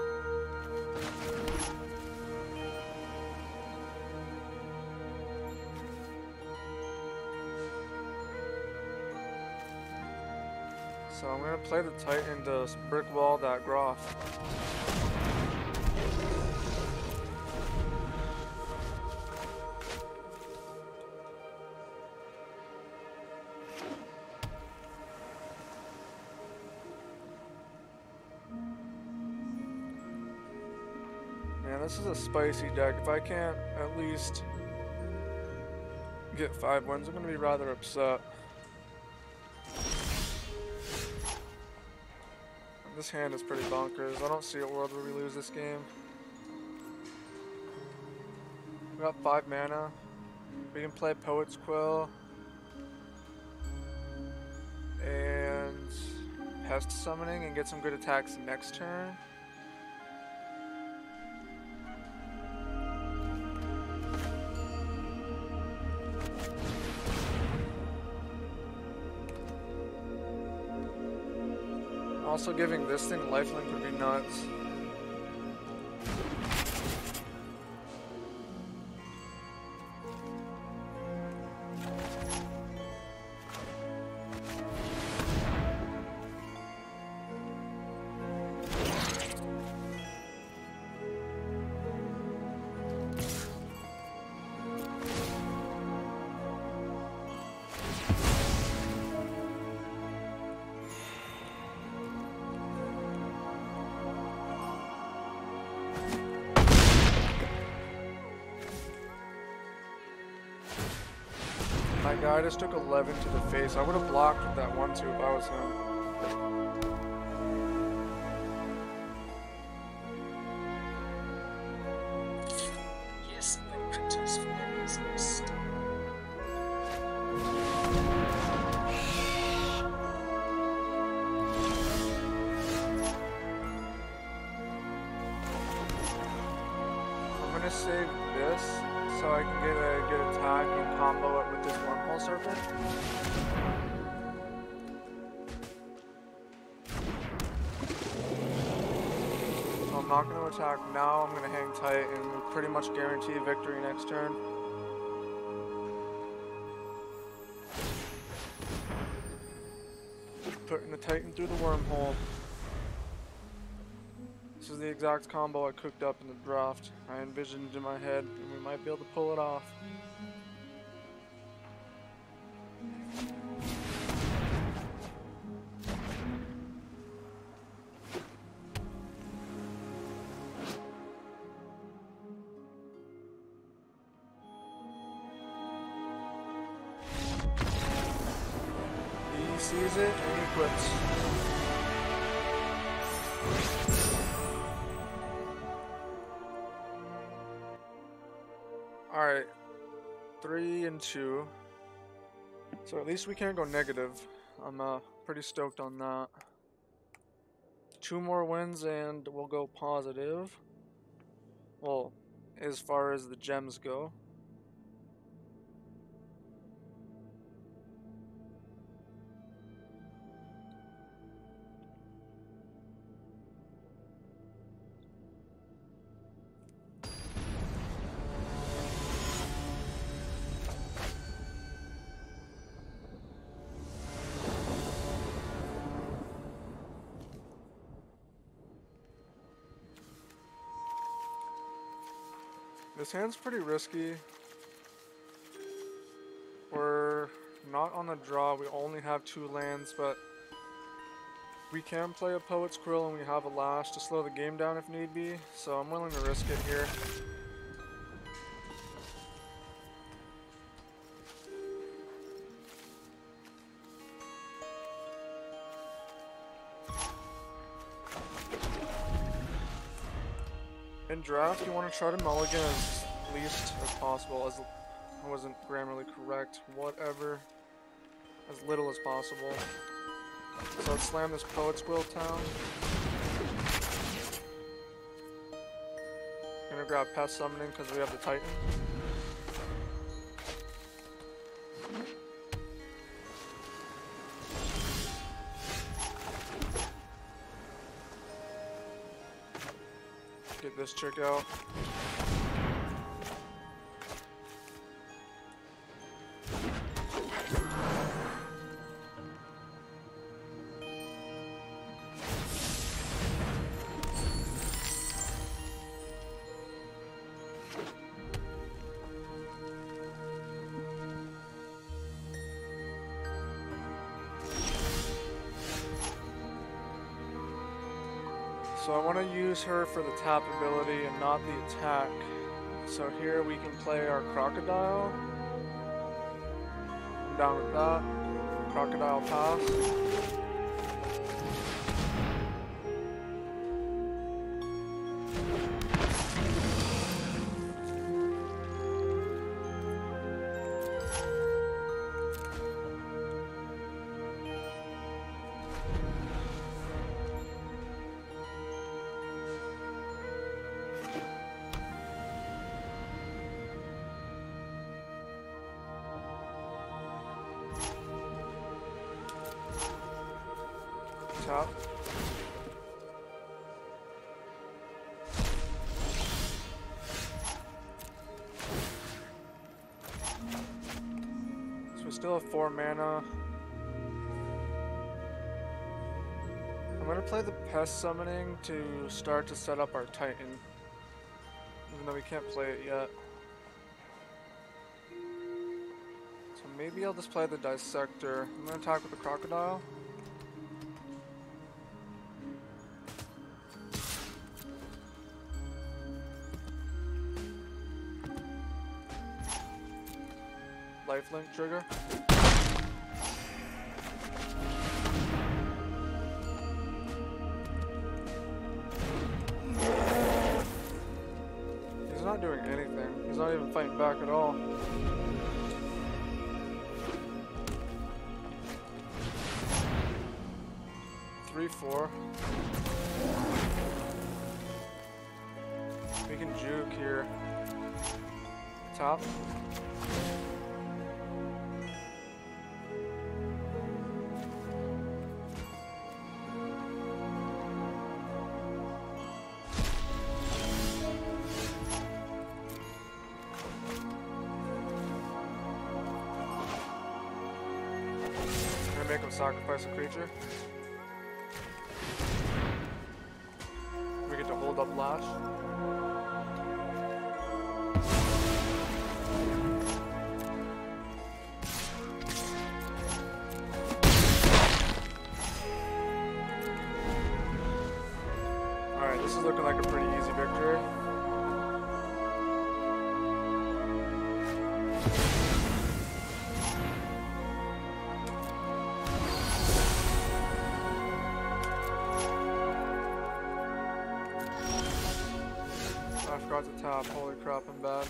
So I'm gonna play the Titan to brick wall that Groff. man, this is a spicy deck. If I can't at least get 5 wins, I'm going to be rather upset. This hand is pretty bonkers. I don't see a world where we lose this game. We got 5 mana. We can play Poet's Quill and Pest Summoning and get some good attacks next turn. Also, giving this thing lifelink would be nuts. My guy just took 11 to the face. I would have blocked with that 1-2 if I was him. Yes, they produce flames. I'm gonna save this so I can get a good attack and combo it with this Wormhole Serpent. So I'm not going to attack now, I'm going to hang tight and pretty much guarantee victory next turn. Putting the Titan through the wormhole. This is the exact combo I cooked up in the draft. I envisioned in my head, and we might be able to pull it off. He sees it and he quits. Alright, 3-2. So at least we can't go negative. I'm pretty stoked on that. 2 more wins and we'll go positive. Well, as far as the gems go. This hand's pretty risky. We're not on the draw, we only have 2 lands, but we can play a Poet's Quill and we have a Lash to slow the game down if need be, so I'm willing to risk it here. In draft, you want to try to mulligan as least as possible, as I wasn't grammarly correct, whatever, as little as possible. So let's slam this Poet's Quill town. Gonna grab Pest Summoning because we have the Titan. Get this chick out. So So I want to use her for the tap ability and not the attack. So here we can play our Crocodile. I'm down with that. Crocodile pass. Top. So we still have 4 mana. I'm gonna play the Pest Summoning to start to set up our Titan, even though we can't play it yet. So maybe I'll just play the Dissector. I'm gonna attack with the Crocodile. Lifelink trigger. He's not doing anything. He's not even fighting back at all. Three, 4. We can juke here. Top. Make him sacrifice a creature. We get to hold up Lash. Alright, this is looking like a pretty easy victory. I forgot to tap. Holy crap, I'm bad.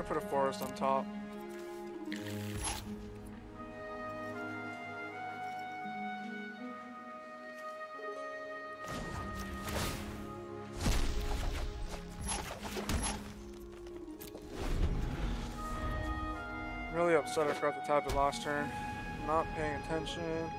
Put a forest on top. I'm really upset I forgot to tap it last turn. Not paying attention.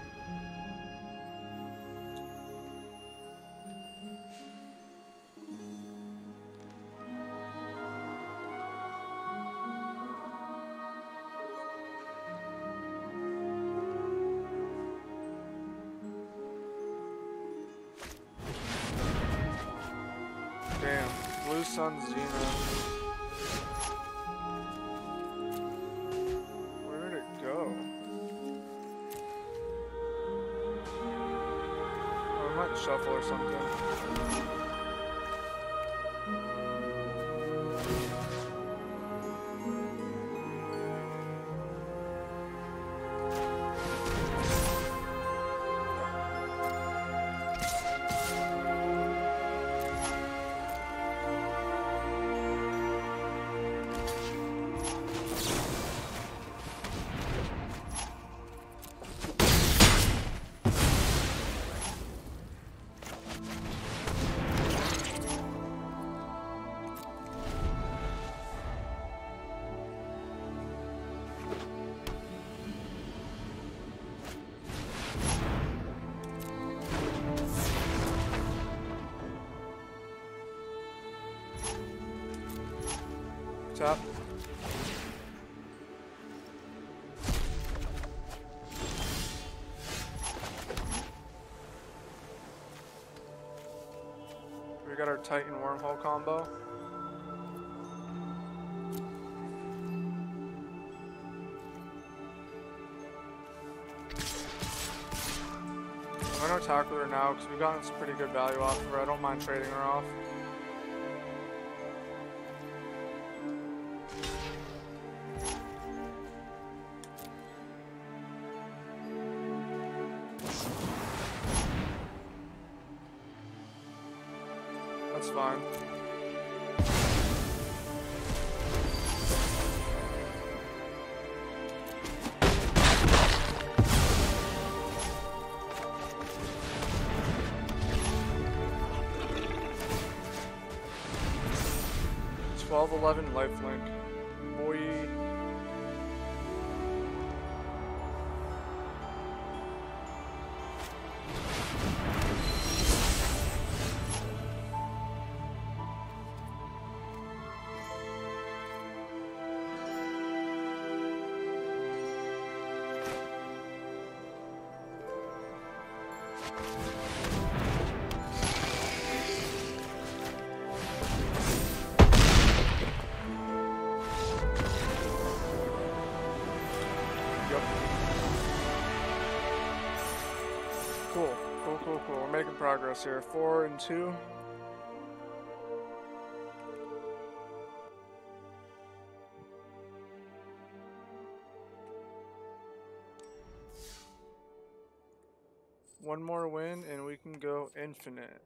Damn, Blue Sun Xena. Where did it go? Oh, I might shuffle or something. tap. We got our Titan Wormhole combo. I'm gonna attack with her now because we've gotten some pretty good value off of her. I don't mind trading her off. That's fine. It's 12-11 lifelink. Boy. Cool. We're making progress here. 4 and 2. One more win and we can go infinite.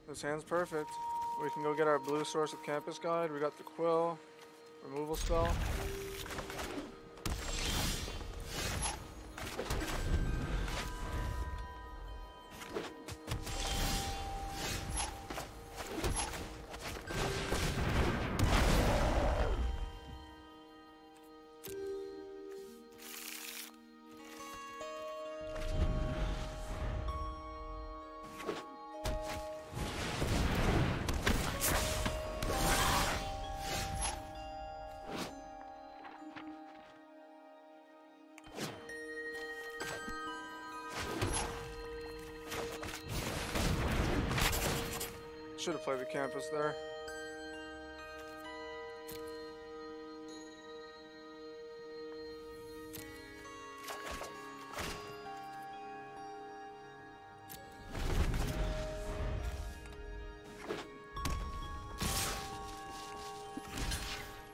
This hand's perfect. We can go get our blue source of Campus Guide. We got the Quill removal spell. Should have played the campus there.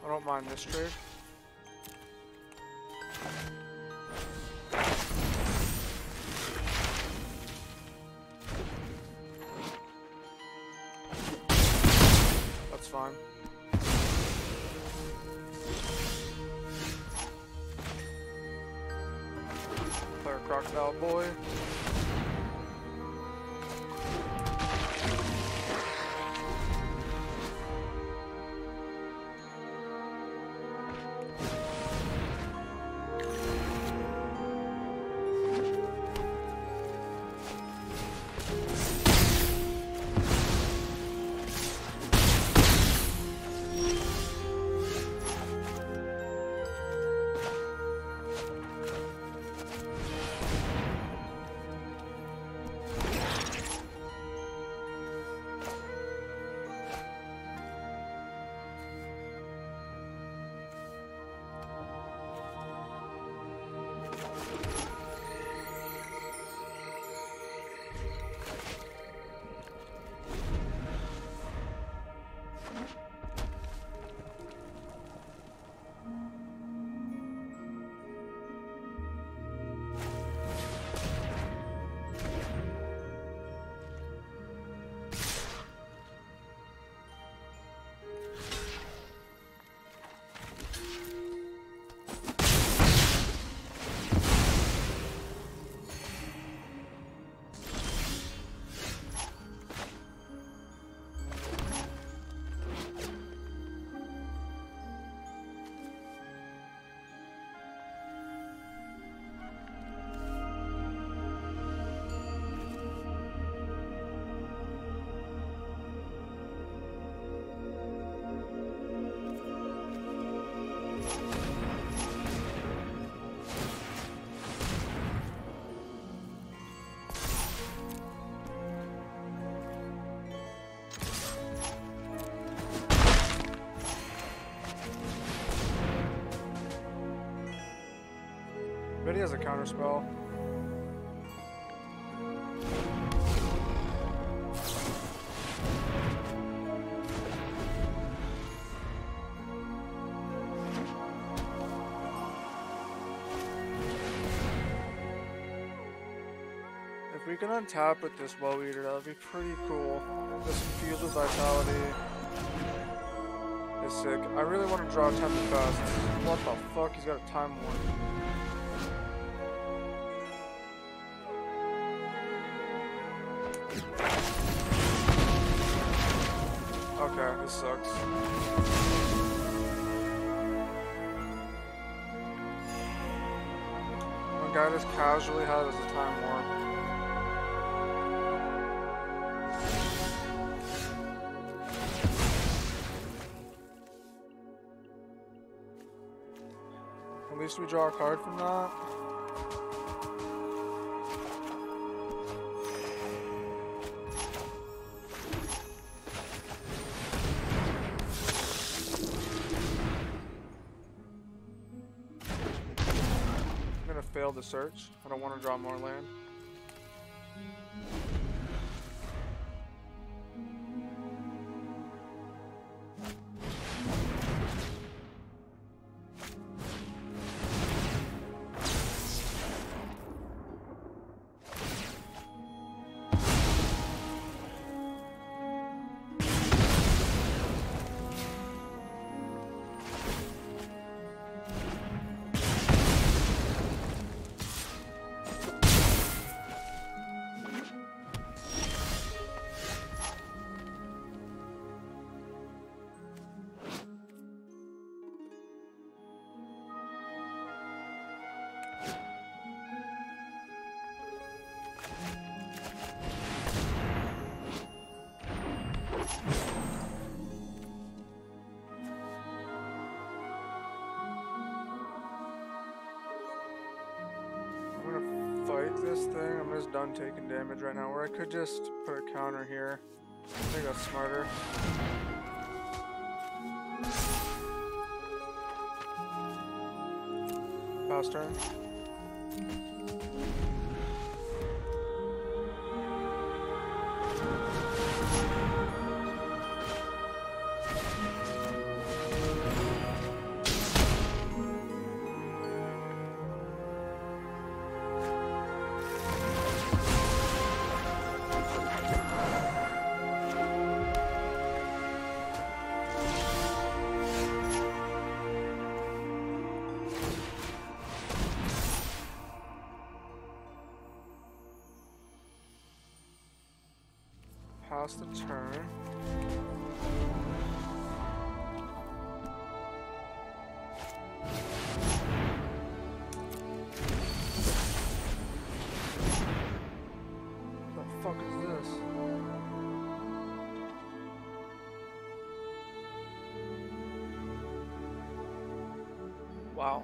I don't mind this trade. Fine. Play a crocodile boy. he has a counter spell. If we can untap with this Woe-Eater, that would be pretty cool. This Infuse with Vitality is sick. I really want to draw Tend the Pests. What the fuck? He's got a Time Warp. Okay, this sucks. One guy just casually has a Time Warp. At least we draw a card from that. I'm gonna fail the search. I don't want to draw more land. This thing, I'm just done taking damage right now, where I could just put a counter here. I think that's smarter. Pass turn. Pass the turn. What the fuck is this? Wow.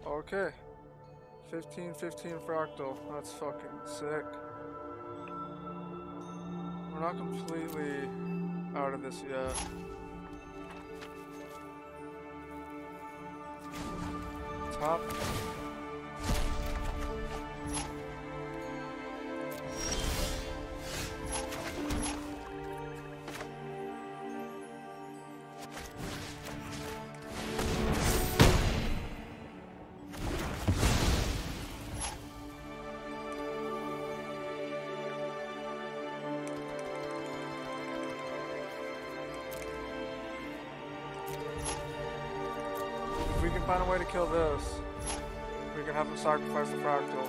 Okay. 15-15 fractal. That's fucking sick. We're not completely out of this yet. Top. We can find a way to kill this. We can have him sacrifice the fractal.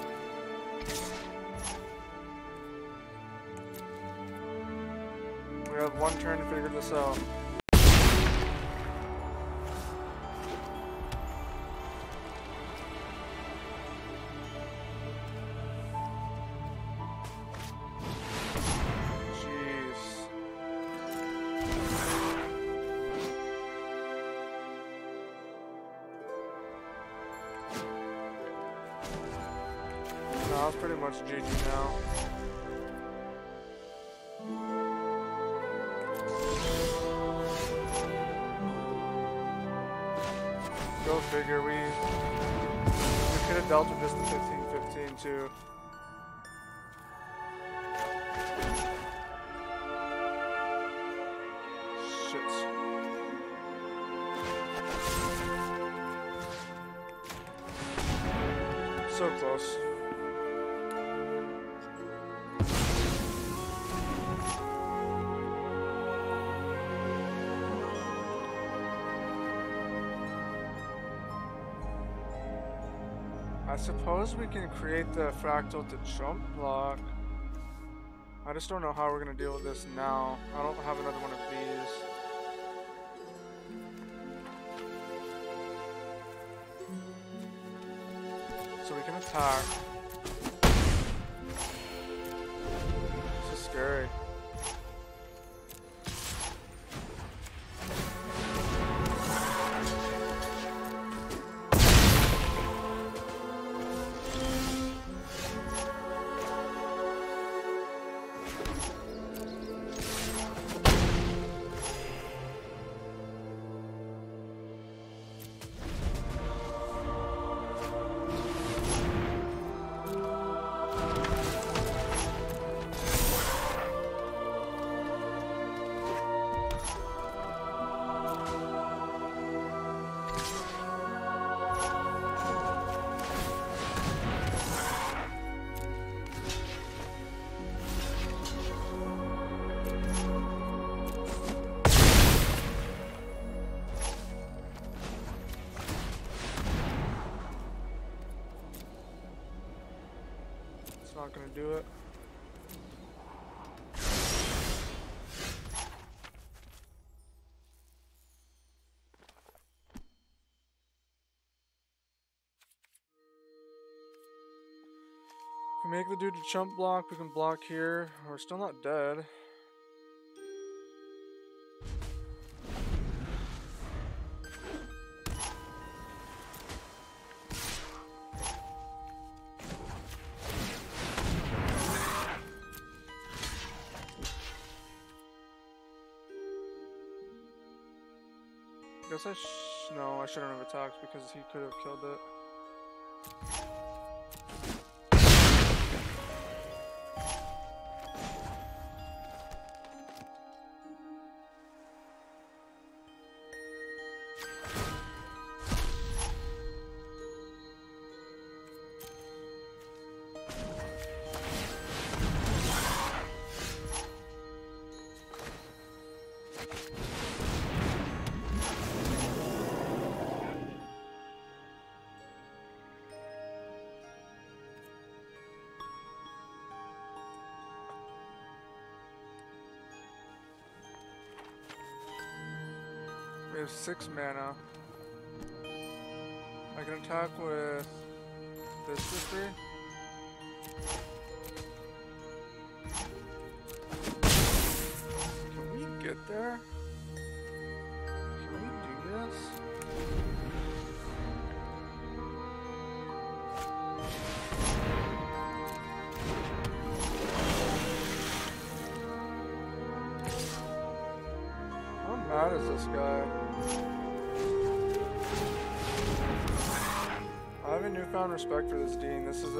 We have one turn to figure this out. No, it's pretty much GG now. figure. We could have dealt with this in 15-15 too. Shit. So close. I suppose we can create the fractal to jump block. I just don't know how we're gonna deal with this now. I don't have another one of these. So we can attack. This is scary. Not gonna do it. If we make the dude to chump block, we can block here. We're still not dead. No, I shouldn't have attacked because he could have killed it. We have 6 mana. I can attack with this for 3. Can we get there? Can we do this? How mad is this guy? I have a newfound respect for this Dean. This is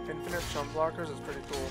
infinite chump blockers. It's pretty cool.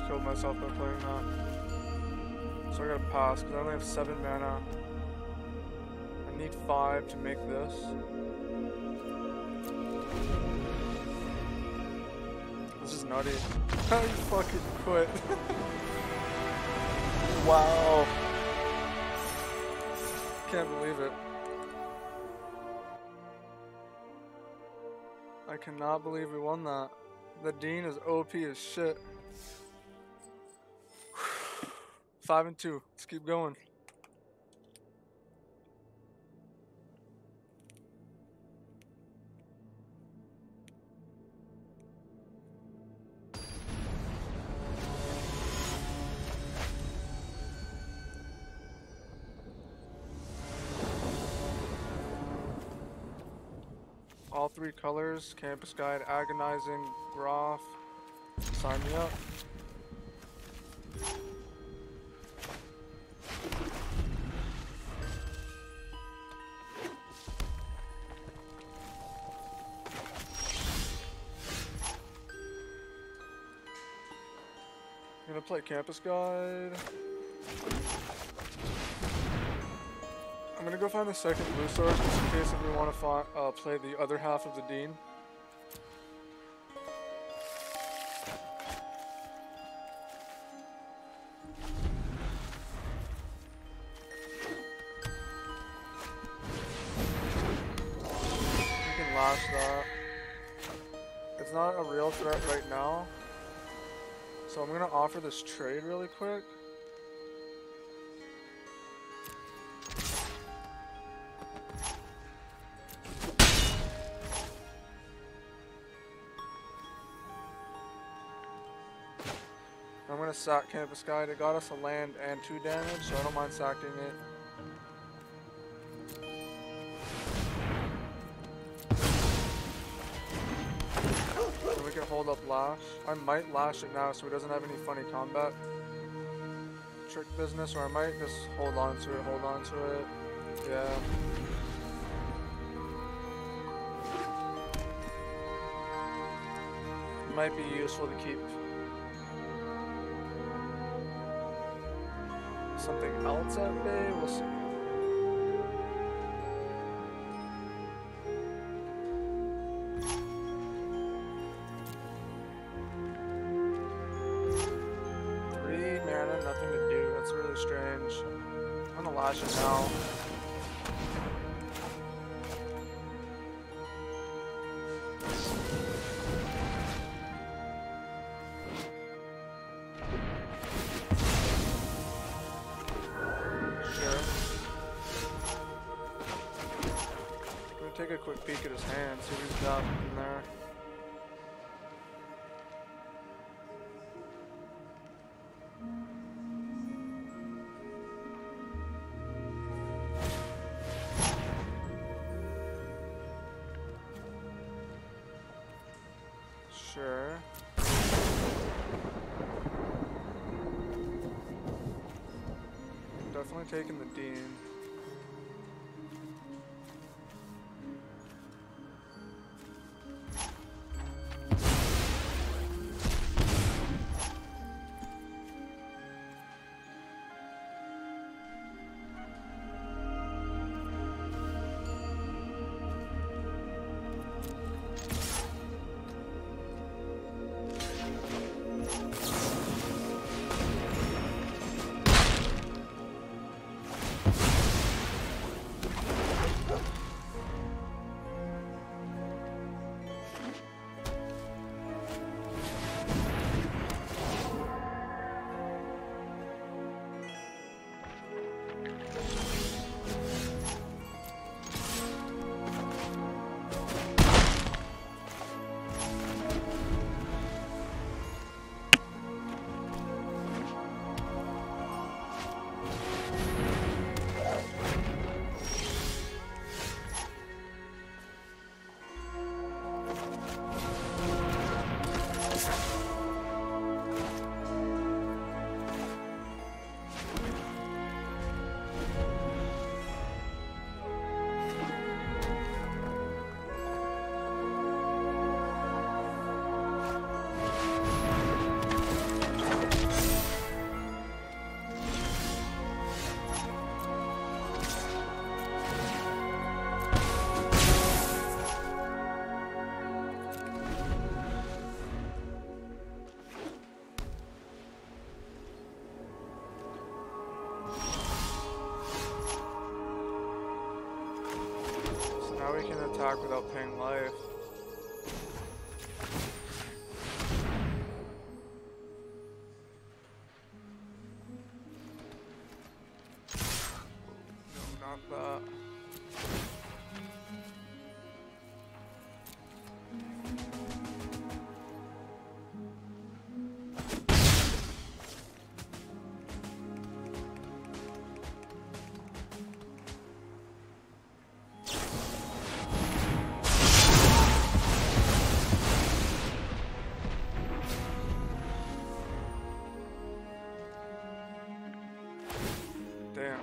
Killed myself by playing that. so I gotta pass because I only have 7 mana. I need 5 to make this. This is nutty. How you fucking quit? Wow. Can't believe it. I cannot believe we won that. The Dean is OP as shit. 5-2. Let's keep going. All 3 colors, Campus Guide, Agonizing, Groff. Sign me up. I'm gonna play Campus Guide. I'm gonna go find the second blue source just in case if we want to play the other half of the Dean. We can lash that. It's not a real threat right now, so I'm gonna offer this trade really quick. I'm gonna sack Campus Guide. It got us a land and 2 damage, so I don't mind sacking it. So we can hold up Lash. I might Lash it now so he doesn't have any funny combat trick business, or I might just hold on to it. Yeah. It might be useful to keep something else at bay, we'll see. Three mana, nothing to do. That's really strange. I'm gonna lash it now. Take a quick peek at his hand, see what he's got in there. Sure. Definitely taking the Dean. we can attack without paying life. No, not that. Damn.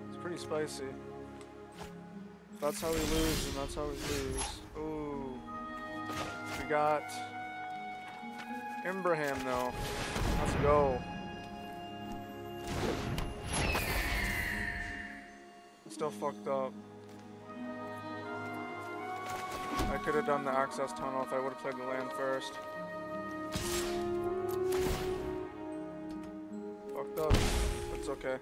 It's pretty spicy. That's how we lose, and that's how we lose. Ooh. We got Ibrahim though. Let's go. Still fucked up. I could have done the access tunnel if I would have played the land first. Fucked up. It's okay.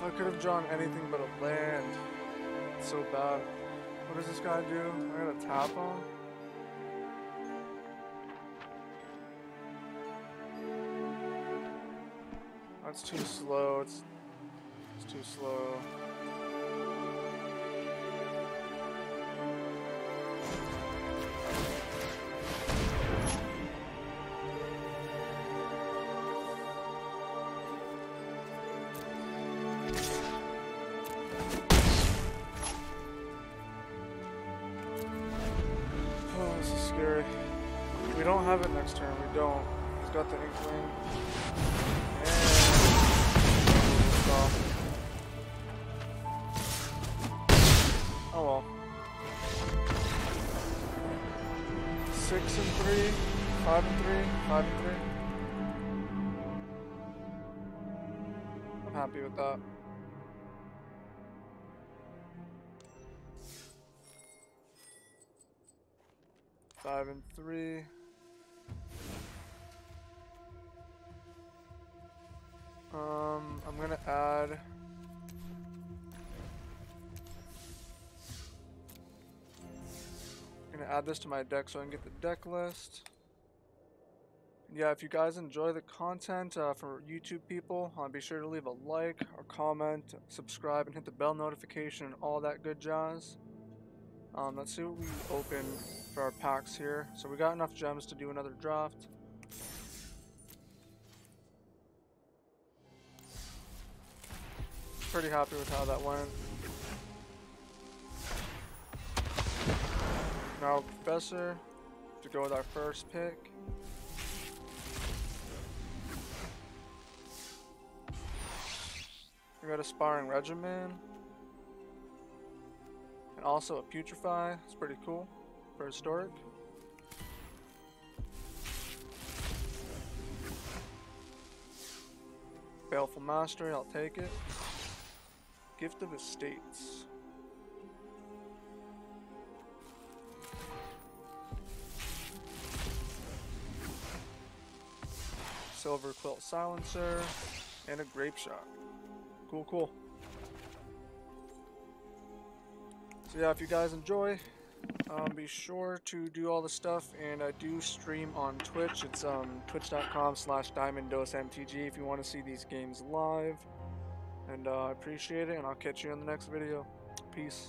I could have drawn anything but a land. It's so bad. What does this guy do? I gotta tap him? That's too slow. It's too slow. We don't have it next turn, we don't. He's got the Inkling. And... oh well. 6 and 3, 5 and 3, 5 and 3. I'm happy with that. Five and 3. I'm gonna add this to my deck so I can get the deck list. Yeah, if you guys enjoy the content for YouTube people, be sure to leave a like or comment, subscribe, and hit the bell notification and all that good jazz. Let's see what we open for our packs here. So we got enough gems to do another draft. Pretty happy with how that went. Gnarled Professor to go with our first pick. We got a Sparring Regimen. And also a Putrefy. It's pretty cool for historic. Baleful Mastery, I'll take it. Gift of Estates. Silverquill Silencer, and a Grape Shot. Cool, cool. So yeah, if you guys enjoy, be sure to do all the stuff, and I do stream on Twitch. It's twitch.com/DiamondDoseMTG if you want to see these games live. And I appreciate it, and I'll catch you in the next video. Peace.